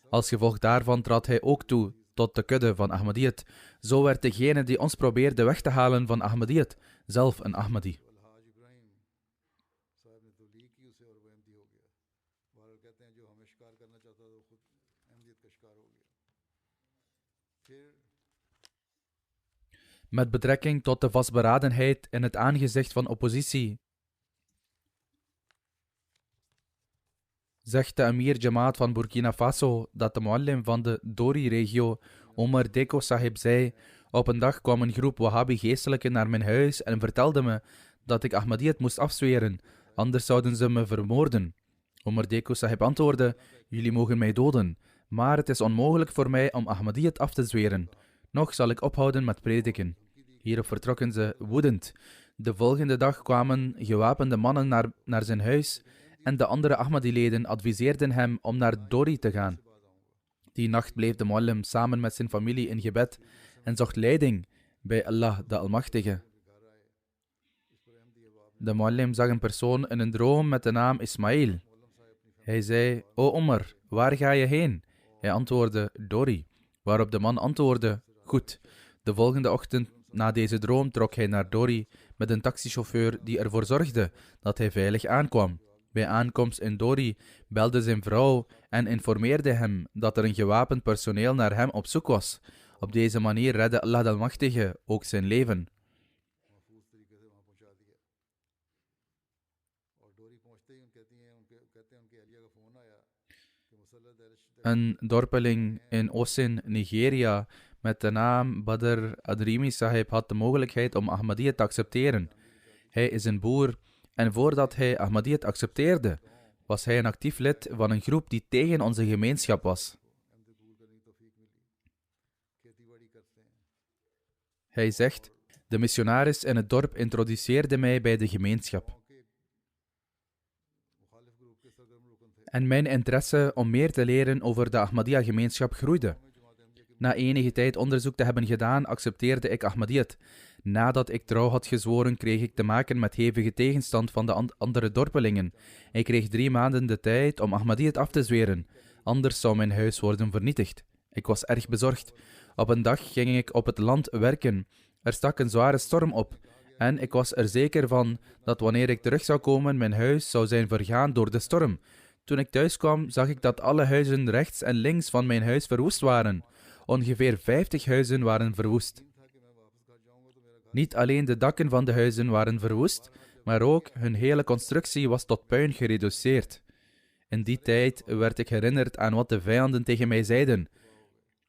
Als gevolg daarvan trad hij ook toe tot de kudde van Ahmadiyyat. Zo werd degene die ons probeerde weg te halen van Ahmadiyyat zelf een Ahmadi. Met betrekking tot de vastberadenheid in het aangezicht van oppositie, zegt de Amir Jamaat van Burkina Faso dat de muallim van de Dori-regio, Omar Deko Sahib, zei: op een dag kwam een groep Wahhabi-geestelijken naar mijn huis en vertelde me dat ik Ahmadiyyat moest afzweren, anders zouden ze me vermoorden. Omar Deko Sahib antwoordde: jullie mogen mij doden, maar het is onmogelijk voor mij om Ahmadiyyat af te zweren. Nog zal ik ophouden met prediken. Hierop vertrokken ze woedend. De volgende dag kwamen gewapende mannen naar zijn huis en de andere Ahmadi-leden adviseerden hem om naar Dori te gaan. Die nacht bleef de muallim samen met zijn familie in gebed en zocht leiding bij Allah de Almachtige. De muallim zag een persoon in een droom met de naam Ismail. Hij zei: o Omar, waar ga je heen? Hij antwoordde: Dori. Waarop de man antwoordde: goed. De volgende ochtend na deze droom trok hij naar Dori met een taxichauffeur die ervoor zorgde dat hij veilig aankwam. Bij aankomst in Dori belde zijn vrouw en informeerde hem dat er een gewapend personeel naar hem op zoek was. Op deze manier redde Allah de Almachtige ook zijn leven. Een dorpeling in Osin, Nigeria, met de naam Badr Adrimi Sahib had de mogelijkheid om Ahmadiyyat te accepteren. Hij is een boer en voordat hij Ahmadiyyat accepteerde, was hij een actief lid van een groep die tegen onze gemeenschap was. Hij zegt: de missionaris in het dorp introduceerde mij bij de gemeenschap. En mijn interesse om meer te leren over de Ahmadiyya-gemeenschap groeide. Na enige tijd onderzoek te hebben gedaan, accepteerde ik Ahmadiyyat. Nadat ik trouw had gezworen, kreeg ik te maken met hevige tegenstand van de andere dorpelingen. Ik kreeg 3 maanden de tijd om Ahmadiyyat af te zweren. anders zou mijn huis worden vernietigd. Ik was erg bezorgd. Op een dag ging ik op het land werken. Er stak een zware storm op. En ik was er zeker van dat wanneer ik terug zou komen, mijn huis zou zijn vergaan door de storm. Toen ik thuis kwam, zag ik dat alle huizen rechts en links van mijn huis verwoest waren. Ongeveer 50 huizen waren verwoest. Niet alleen de dakken van de huizen waren verwoest, maar ook hun hele constructie was tot puin gereduceerd. In die tijd werd ik herinnerd aan wat de vijanden tegen mij zeiden.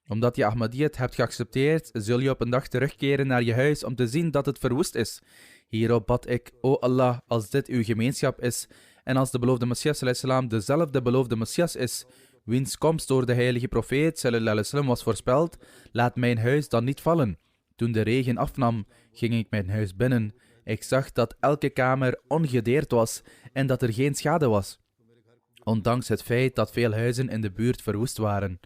Omdat je Ahmadiyyat hebt geaccepteerd, zul je op een dag terugkeren naar je huis om te zien dat het verwoest is. Hierop bad ik, o Allah, als dit uw gemeenschap is, en als de beloofde Messias ﷺ dezelfde beloofde Messias is, wiens komst door de heilige profeet ﷺ was voorspeld, laat mijn huis dan niet vallen. Toen de regen afnam, ging ik mijn huis binnen. Ik zag dat elke kamer ongedeerd was en dat er geen schade was, ondanks het feit dat veel huizen in de buurt verwoest waren.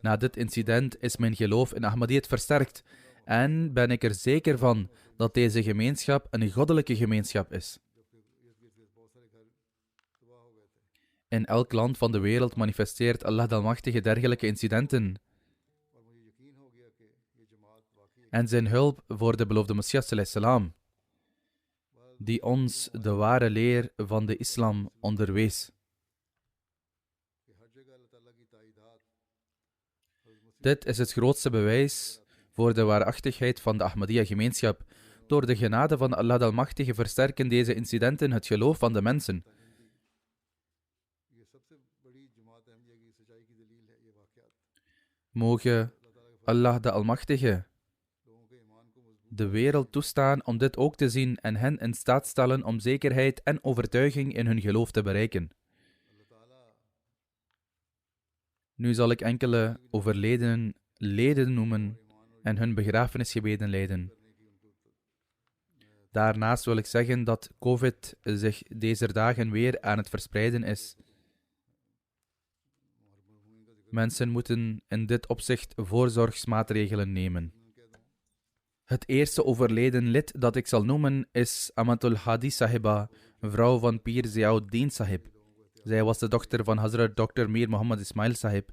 Na dit incident is mijn geloof in Ahmadiyyat versterkt en ben ik er zeker van dat deze gemeenschap een goddelijke gemeenschap is. In elk land van de wereld manifesteert Allah de Almachtige dergelijke incidenten en zijn hulp voor de beloofde Messias ﷺ, die ons de ware leer van de islam onderwees. Dit is het grootste bewijs voor de waarachtigheid van de Ahmadiyya-gemeenschap. Door de genade van Allah de Almachtige versterken deze incidenten het geloof van de mensen. Moge Allah de Almachtige de wereld toestaan om dit ook te zien en hen in staat stellen om zekerheid en overtuiging in hun geloof te bereiken. Nu zal ik enkele overledenen leden noemen en hun begrafenisgebeden leiden. Daarnaast wil ik zeggen dat COVID zich deze dagen weer aan het verspreiden is. Mensen moeten in dit opzicht voorzorgsmaatregelen nemen. Het eerste overleden lid dat ik zal noemen is Amatul Hadi Sahiba, vrouw van Pir Ziauddin Sahib. Zij was de dochter van Hazrat Dr. Mir Muhammad Ismail Sahib.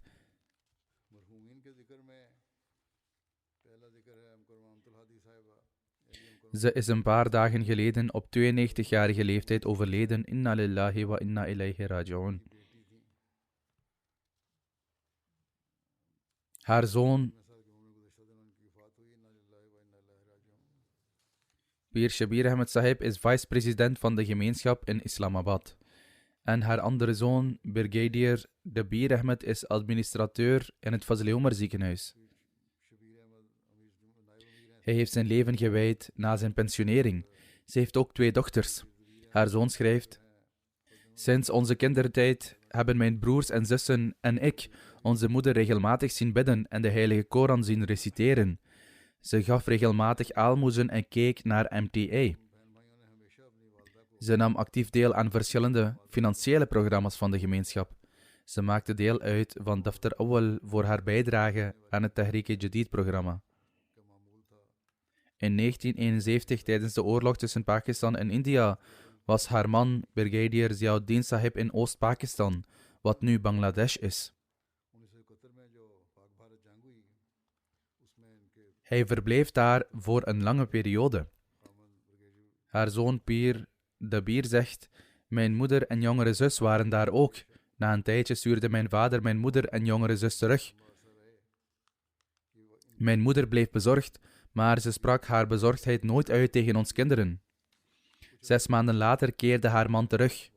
Ze is een paar dagen geleden op 92-jarige leeftijd overleden. Inna lillahi wa inna ilayhi raji'un. Haar zoon Pir Shabir Ahmed Sahib is vice-president van de gemeenschap in Islamabad. En haar andere zoon, Brigadier Dabir Ahmed, is administrateur in het Fazl Umar ziekenhuis. Hij heeft zijn leven gewijd na zijn pensionering. Ze heeft ook 2 dochters. Haar zoon schrijft: sinds onze kindertijd hebben mijn broers en zussen en ik onze moeder regelmatig zien bidden en de heilige Koran zien reciteren. Ze gaf regelmatig aalmoezen en keek naar MTA. Ze nam actief deel aan verschillende financiële programma's van de gemeenschap. Ze maakte deel uit van Daftar Awal voor haar bijdrage aan het Tehreek-e-Jadid-programma. In 1971, tijdens de oorlog tussen Pakistan en India, was haar man Brigadier Ziauddin Sahib in Oost-Pakistan, wat nu Bangladesh is. Hij verbleef daar voor een lange periode. Haar zoon Pir Dabir zegt: mijn moeder en jongere zus waren daar ook. Na een tijdje stuurde mijn vader mijn moeder en jongere zus terug. Mijn moeder bleef bezorgd, maar ze sprak haar bezorgdheid nooit uit tegen ons kinderen. 6 maanden later keerde haar man terug.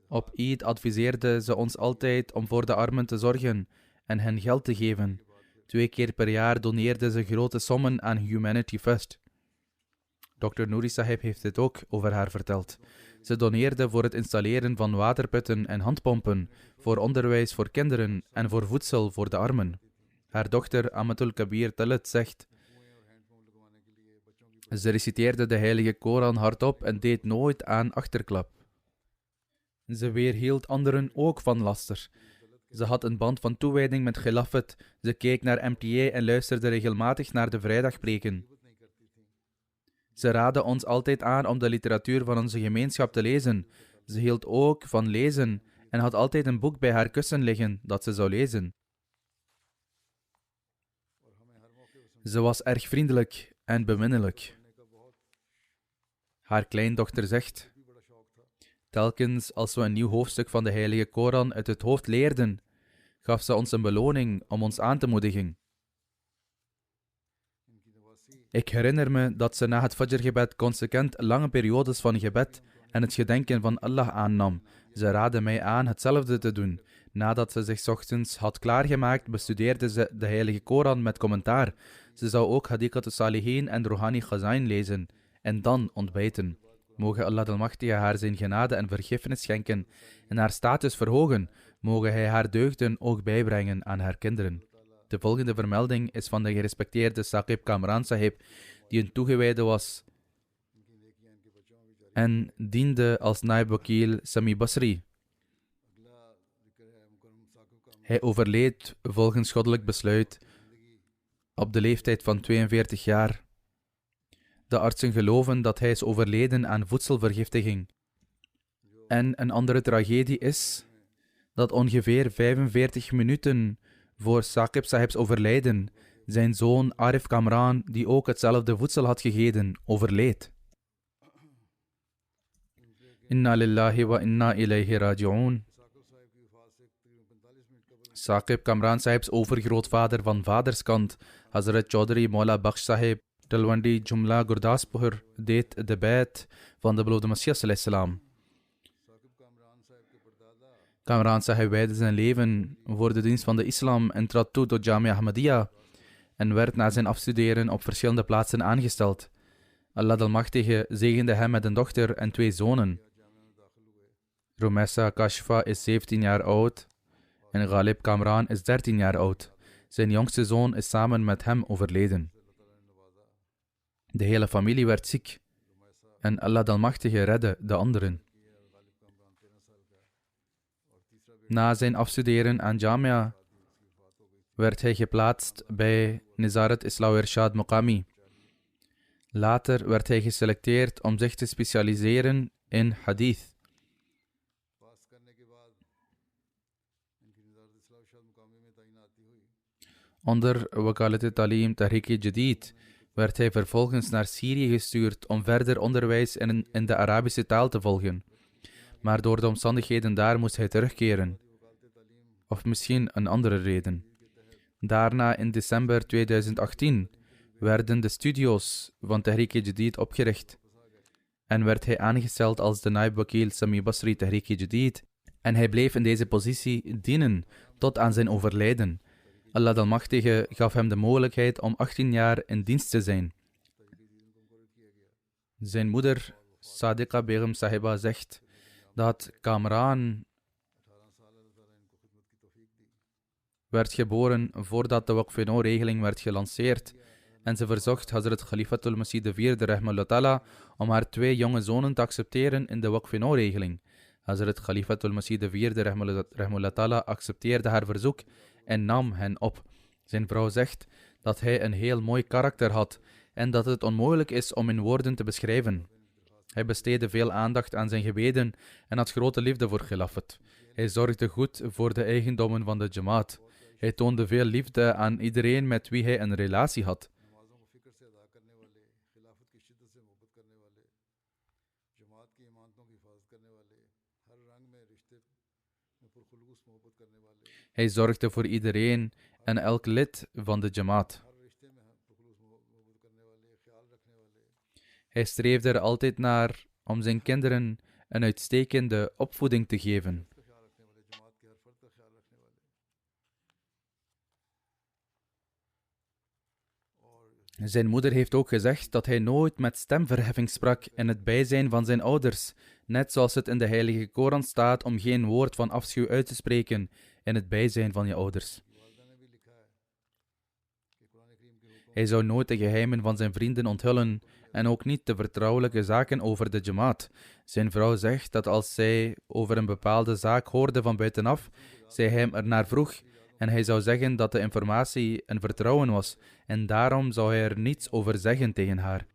Op Eid adviseerde ze ons altijd om voor de armen te zorgen en hen geld te geven. 2 keer per jaar doneerde ze grote sommen aan Humanity First. Dr. Nouri Sahib heeft dit ook over haar verteld. Ze doneerde voor het installeren van waterputten en handpompen, voor onderwijs voor kinderen en voor voedsel voor de armen. Haar dochter Amatul Kabir Talit zegt: ze reciteerde de heilige Koran hardop en deed nooit aan achterklap. Ze weerhield anderen ook van laster. Ze had een band van toewijding met Khilafat. Ze keek naar MTA en luisterde regelmatig naar de vrijdagpreken. Ze raadde ons altijd aan om de literatuur van onze gemeenschap te lezen. Ze hield ook van lezen en had altijd een boek bij haar kussen liggen dat ze zou lezen. Ze was erg vriendelijk en beminnelijk. Haar kleindochter zegt: telkens als we een nieuw hoofdstuk van de Heilige Koran uit het hoofd leerden, gaf ze ons een beloning om ons aan te moedigen. Ik herinner me dat ze na het Fajr-gebed consequent lange periodes van gebed en het gedenken van Allah aannam. Ze raadde mij aan hetzelfde te doen. Nadat ze zich 's ochtends had klaargemaakt, bestudeerde ze de Heilige Koran met commentaar. Ze zou ook Hadiqat al-Salihin en Rouhani Khazain lezen en dan ontbijten. Moge Allah Almachtige haar zijn genade en vergiffenis schenken en haar status verhogen. Moge hij haar deugden ook bijbrengen aan haar kinderen. De volgende vermelding is van de gerespecteerde Saqib Kamran Sahib, die een toegewijde was en diende als Naib Wakil Sami Basri. Hij overleed volgens goddelijk besluit op de leeftijd van 42 jaar. De artsen geloven dat hij is overleden aan voedselvergiftiging. En een andere tragedie is dat ongeveer 45 minuten voor Saqib Sahibs overlijden, zijn zoon Arif Kamran, die ook hetzelfde voedsel had gegeten, overleed. Inna lillahi wa inna ilayhi raji'un. Saqib Kamran Sahibs overgrootvader van vaderskant, Hazrat Chaudhry Maula Bakhsh Sahib, Talwandi Jumla Gurdaspur, deed de bijt van de beloofde Messias ﷺ. Kamran Sahib wijdde zijn leven voor de dienst van de islam en trad toe tot Jamia Ahmadiyya en werd na zijn afstuderen op verschillende plaatsen aangesteld. Allah Almachtige zegende hem met een dochter en 2 zonen. Rumessa Kashfa is 17 jaar oud en Ghalib Kamran is 13 jaar oud. Zijn jongste zoon is samen met hem overleden. De hele familie werd ziek en Allah Almachtige redde de anderen. Na zijn afstuderen aan Jamia werd hij geplaatst bij Nizarat Islam Irshad Muqami. Later werd hij geselecteerd om zich te specialiseren in hadith. Onder Wakalat-e-Talim Tahrik-e-Jadid werd hij vervolgens naar Syrië gestuurd om verder onderwijs in de Arabische taal te volgen. Maar door de omstandigheden daar moest hij terugkeren. Of misschien een andere reden. Daarna in december 2018 werden de studio's van Tahrik-e-Jadid opgericht en werd hij aangesteld als de Naib Wakil Sami Basri Tahrik-e-Jadid en hij bleef in deze positie dienen tot aan zijn overlijden. Allah Almachtige gaf hem de mogelijkheid om 18 jaar in dienst te zijn. Zijn moeder, Sadiqa Begum Sahiba, zegt dat Kamran werd geboren voordat de Waqf-e-No-regeling werd gelanceerd en ze verzocht Hazrat Khalifatul Masih IV Rahimahullah Ta'ala om haar 2 jonge zonen te accepteren in de Waqf-e-No-regeling. Hazrat Khalifatul Masih IV Rahimahullah Ta'ala accepteerde haar verzoek en nam hen op. Zijn vrouw zegt dat hij een heel mooi karakter had en dat het onmogelijk is om in woorden te beschrijven. Hij besteedde veel aandacht aan zijn gebeden en had grote liefde voor Khilafat. Hij zorgde goed voor de eigendommen van de Jamaat. Hij toonde veel liefde aan iedereen met wie hij een relatie had. Hij zorgde voor iedereen en elk lid van de Jamaat. Hij streefde er altijd naar om zijn kinderen een uitstekende opvoeding te geven. Zijn moeder heeft ook gezegd dat hij nooit met stemverheffing sprak in het bijzijn van zijn ouders, net zoals het in de Heilige Koran staat om geen woord van afschuw uit te spreken in het bijzijn van je ouders. Hij zou nooit de geheimen van zijn vrienden onthullen en ook niet de vertrouwelijke zaken over de Jamaat. Zijn vrouw zegt dat als zij over een bepaalde zaak hoorde van buitenaf, zij hem ernaar vroeg en hij zou zeggen dat de informatie een vertrouwen was en daarom zou hij er niets over zeggen tegen haar.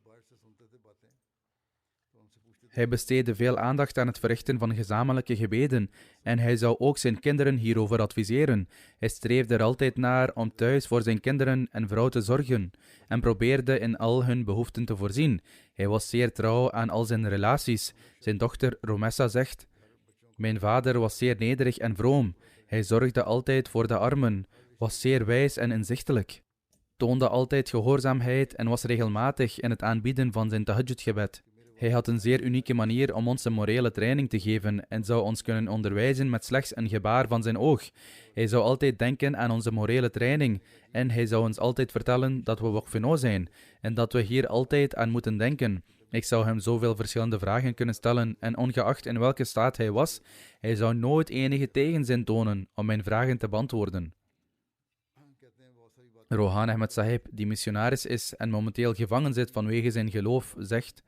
Hij besteedde veel aandacht aan het verrichten van gezamenlijke gebeden en hij zou ook zijn kinderen hierover adviseren. Hij streefde er altijd naar om thuis voor zijn kinderen en vrouw te zorgen en probeerde in al hun behoeften te voorzien. Hij was zeer trouw aan al zijn relaties. Zijn dochter Romessa zegt: mijn vader was zeer nederig en vroom. Hij zorgde altijd voor de armen, was zeer wijs en inzichtelijk, toonde altijd gehoorzaamheid en was regelmatig in het aanbieden van zijn tahajjud-gebed. Hij had een zeer unieke manier om ons een morele training te geven en zou ons kunnen onderwijzen met slechts een gebaar van zijn oog. Hij zou altijd denken aan onze morele training en hij zou ons altijd vertellen dat we waqfino zijn en dat we hier altijd aan moeten denken. Ik zou hem zoveel verschillende vragen kunnen stellen en ongeacht in welke staat hij was, hij zou nooit enige tegenzin tonen om mijn vragen te beantwoorden. Rohan Ahmed Sahib, die missionaris is en momenteel gevangen zit vanwege zijn geloof, zegt: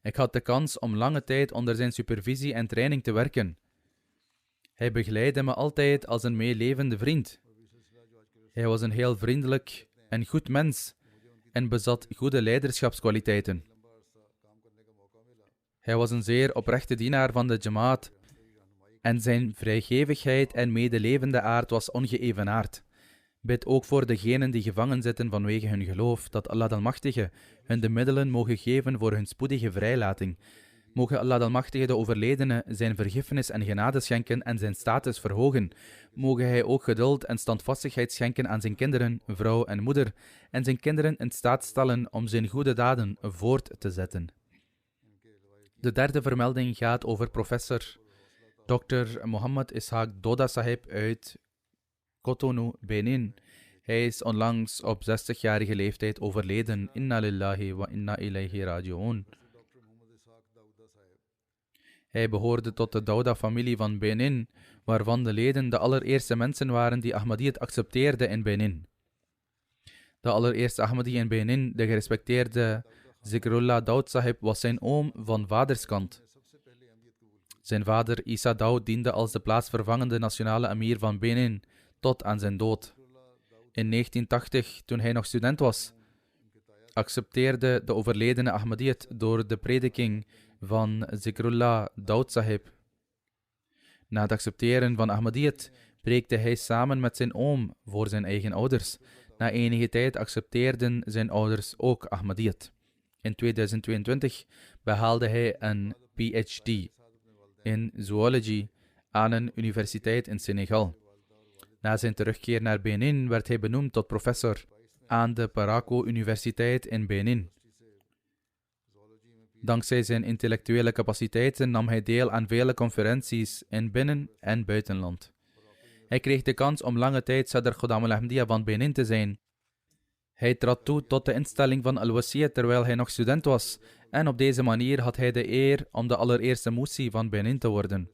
ik had de kans om lange tijd onder zijn supervisie en training te werken. Hij begeleidde me altijd als een meelevende vriend. Hij was een heel vriendelijk en goed mens en bezat goede leiderschapskwaliteiten. Hij was een zeer oprechte dienaar van de Jamaat en zijn vrijgevigheid en medelevende aard was ongeëvenaard. Bid ook voor degenen die gevangen zitten vanwege hun geloof, dat Allah Almachtige hun de middelen mogen geven voor hun spoedige vrijlating. Mogen Allah Almachtige de overledene zijn vergiffenis en genade schenken en zijn status verhogen. Mogen hij ook geduld en standvastigheid schenken aan zijn kinderen, vrouw en moeder, en zijn kinderen in staat stellen om zijn goede daden voort te zetten. De derde vermelding gaat over professor Dr. Mohammed Ishaq Doda Sahib uit Cotonou, Benin. Hij is onlangs op 60-jarige leeftijd overleden. Inna lillahi wa inna ilayhi raji'un. Hij behoorde tot de Dauda-familie van Benin, waarvan de leden de allereerste mensen waren die Ahmadiyyat accepteerden in Benin. De allereerste Ahmadi in Benin, de gerespecteerde Zikrullah Daud Sahib, was zijn oom van vaderskant. Zijn vader Isa Daud diende als de plaatsvervangende nationale emir van Benin tot aan zijn dood. In 1980, toen hij nog student was, accepteerde de overledene Ahmadiyyat door de prediking van Zikrullah Daud Sahib. Na het accepteren van Ahmadiyyat preekte hij samen met zijn oom voor zijn eigen ouders. Na enige tijd accepteerden zijn ouders ook Ahmadiyyat. In 2022 behaalde hij een PhD in zoology aan een universiteit in Senegal. Na zijn terugkeer naar Benin werd hij benoemd tot professor aan de Paraco Universiteit in Benin. Dankzij zijn intellectuele capaciteiten nam hij deel aan vele conferenties in binnen- en buitenland. Hij kreeg de kans om lange tijd Sadr Khuddam al-Ahmadiyya van Benin te zijn. Hij trad toe tot de instelling van Al-Wasiyya terwijl hij nog student was en op deze manier had hij de eer om de allereerste Musi van Benin te worden.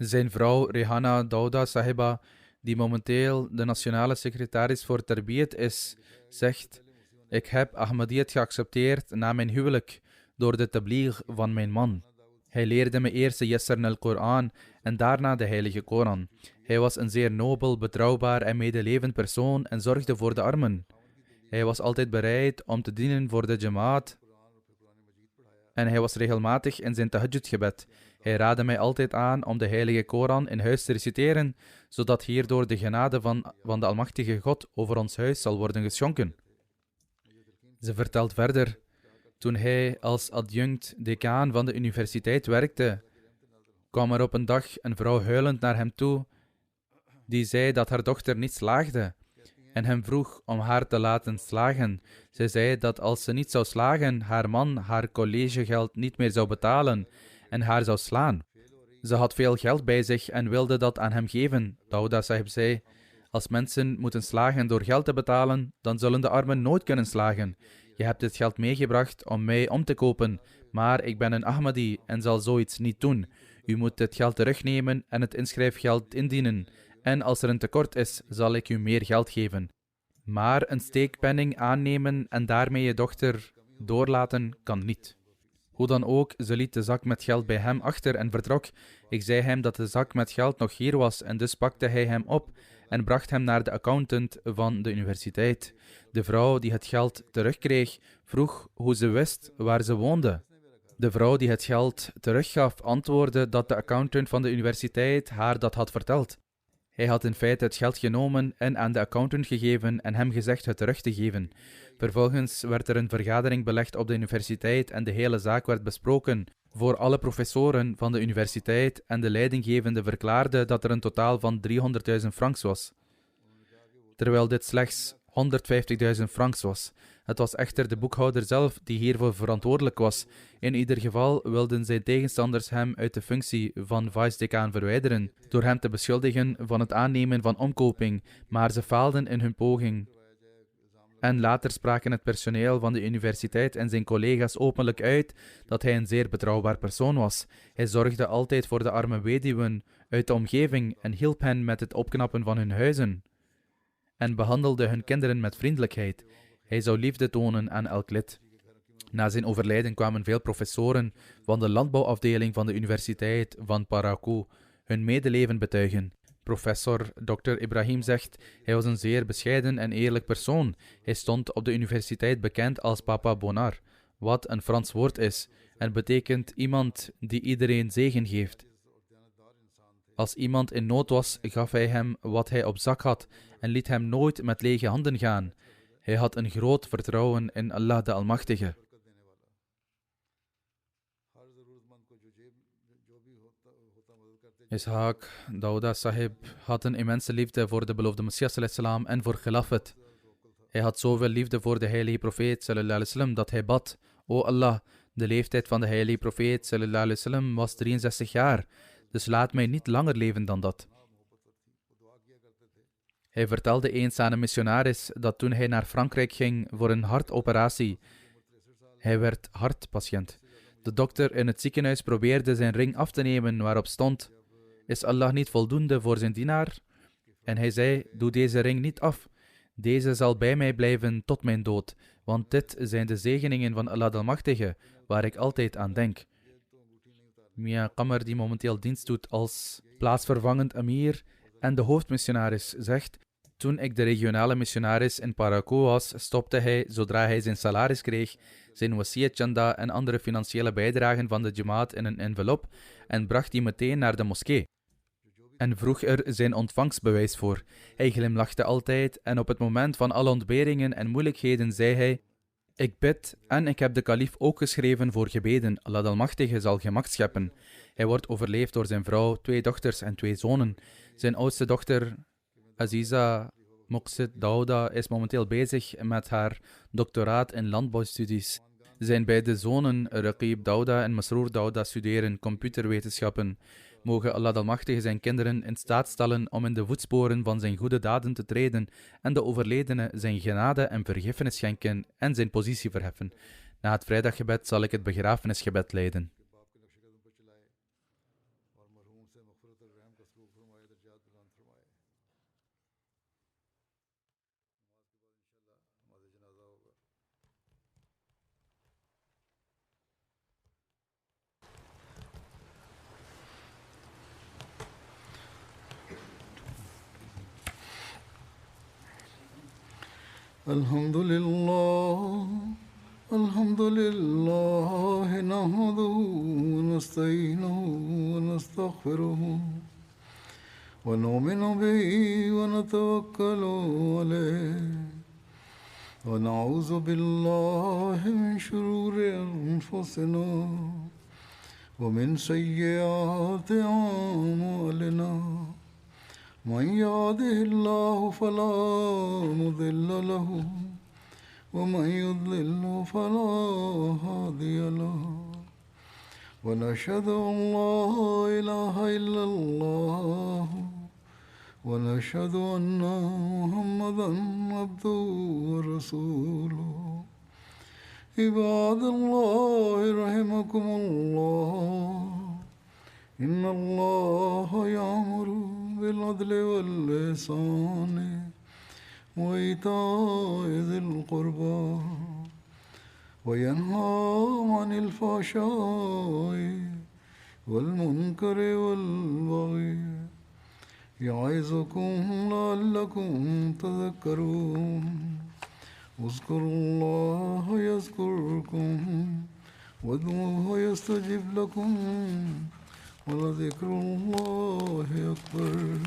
Zijn vrouw Rehana Dauda Sahiba, die momenteel de nationale secretaris voor Tarbiyat is, zegt: ik heb Ahmadiyyat geaccepteerd na mijn huwelijk door de tabligh van mijn man. Hij leerde me eerst de Yassarn al-Quran en daarna de Heilige Koran. Hij was een zeer nobel, betrouwbaar en medelevend persoon en zorgde voor de armen. Hij was altijd bereid om te dienen voor de Jamaat en hij was regelmatig in zijn tahajjud-gebed. Hij raadde mij altijd aan om de Heilige Koran in huis te reciteren, zodat hierdoor de genade van de Almachtige God over ons huis zal worden geschonken. Ze vertelt verder: toen hij als adjunct-decaan van de universiteit werkte, kwam er op een dag een vrouw huilend naar hem toe, die zei dat haar dochter niet slaagde en hem vroeg om haar te laten slagen. Zij zei dat als ze niet zou slagen, haar man haar collegegeld niet meer zou betalen en haar zou slaan. Ze had veel geld bij zich en wilde dat aan hem geven. Dauda Sahib zei: als mensen moeten slagen door geld te betalen, dan zullen de armen nooit kunnen slagen. Je hebt dit geld meegebracht om mij om te kopen, maar ik ben een Ahmadi en zal zoiets niet doen. U moet het geld terugnemen en het inschrijfgeld indienen. En als er een tekort is, zal ik u meer geld geven. Maar een steekpenning aannemen en daarmee je dochter doorlaten kan niet. Hoe dan ook, ze liet de zak met geld bij hem achter en vertrok. Ik zei hem dat de zak met geld nog hier was en dus pakte hij hem op en bracht hem naar de accountant van de universiteit. De vrouw die het geld terugkreeg, vroeg hoe ze wist waar ze woonde. De vrouw die het geld teruggaf, antwoordde dat de accountant van de universiteit haar dat had verteld. Hij had in feite het geld genomen en aan de accountant gegeven en hem gezegd het terug te geven. Vervolgens werd er een vergadering belegd op de universiteit en de hele zaak werd besproken voor alle professoren van de universiteit en de leidinggevende verklaarde dat er een totaal van 300.000 francs was, terwijl dit slechts 150.000 francs was. Het was echter de boekhouder zelf die hiervoor verantwoordelijk was. In ieder geval wilden zijn tegenstanders hem uit de functie van vice-decaan verwijderen, door hem te beschuldigen van het aannemen van omkoping, maar ze faalden in hun poging. En later spraken het personeel van de universiteit en zijn collega's openlijk uit dat hij een zeer betrouwbaar persoon was. Hij zorgde altijd voor de arme weduwen uit de omgeving en hielp hen met het opknappen van hun huizen. En behandelde hun kinderen met vriendelijkheid. Hij zou liefde tonen aan elk lid. Na zijn overlijden kwamen veel professoren van de landbouwafdeling van de Universiteit van Parakou hun medeleven betuigen. Professor Dr. Ibrahim zegt, hij was een zeer bescheiden en eerlijk persoon. Hij stond op de universiteit bekend als Papa Bonar, wat een Frans woord is en betekent iemand die iedereen zegen geeft. Als iemand in nood was, gaf hij hem wat hij op zak had en liet hem nooit met lege handen gaan. Hij had een groot vertrouwen in Allah de Almachtige. Ishaq Dauda Sahib had een immense liefde voor de beloofde Messias ﷺ en voor Khilafat. Hij had zoveel liefde voor de heilige profeet ﷺ dat hij bad: O Allah, de leeftijd van de heilige profeet ﷺ was 63 jaar, dus laat mij niet langer leven dan dat. Hij vertelde eens aan een missionaris dat toen hij naar Frankrijk ging voor een hartoperatie, hij werd hartpatiënt. De dokter in het ziekenhuis probeerde zijn ring af te nemen waarop stond: Is Allah niet voldoende voor zijn dienaar? En hij zei: Doe deze ring niet af. Deze zal bij mij blijven tot mijn dood, want dit zijn de zegeningen van Allah de Almachtige, waar ik altijd aan denk. Mia Qamar, die momenteel dienst doet als plaatsvervangend emir en de hoofdmissionaris, zegt: Toen ik de regionale missionaris in Parakou was, stopte hij, zodra hij zijn salaris kreeg, zijn wasiyat chanda en andere financiële bijdragen van de jamaat in een envelop en bracht die meteen naar de moskee en vroeg er zijn ontvangstbewijs voor. Hij glimlachte altijd en op het moment van alle ontberingen en moeilijkheden zei hij: Ik bid en ik heb de kalif ook geschreven voor gebeden. Allah de Almachtige zal gemak scheppen. Hij wordt overleefd door zijn vrouw, 2 dochters en 2 zonen. Zijn oudste dochter, Aziza Muqsid Dauda, is momenteel bezig met haar doctoraat in landbouwstudies. Zijn beide zonen, Raqib Dauda en Masroor Dauda, studeren computerwetenschappen. Mogen Allah de Almachtige zijn kinderen in staat stellen om in de voetsporen van zijn goede daden te treden en de overledene zijn genade en vergiffenis schenken en zijn positie verheffen. Na het vrijdaggebed zal ik het begrafenisgebed leiden. الحمد لله نحمده ونستعينه ونستغفره ونؤمن به ونتوكل عليه ونعوذ بالله من شرور أنفسنا ومن سيئات أعمالنا من يهده الله فلا مضل له ومن يضلل فلا هادي له ونشهد أن لا إله إلا الله ونشهد أن محمدا عبده ورسوله عباد الله رحمكم الله إن الله يأمر بالعدل والإحسان وإيتاء ذي القربى وينهى عن الفحشاء والمنكر والبغي يعظكم لعلكم تذكرون اذكروا الله يذكركم وادعوه يستجب لكم ولذكر الله أكبر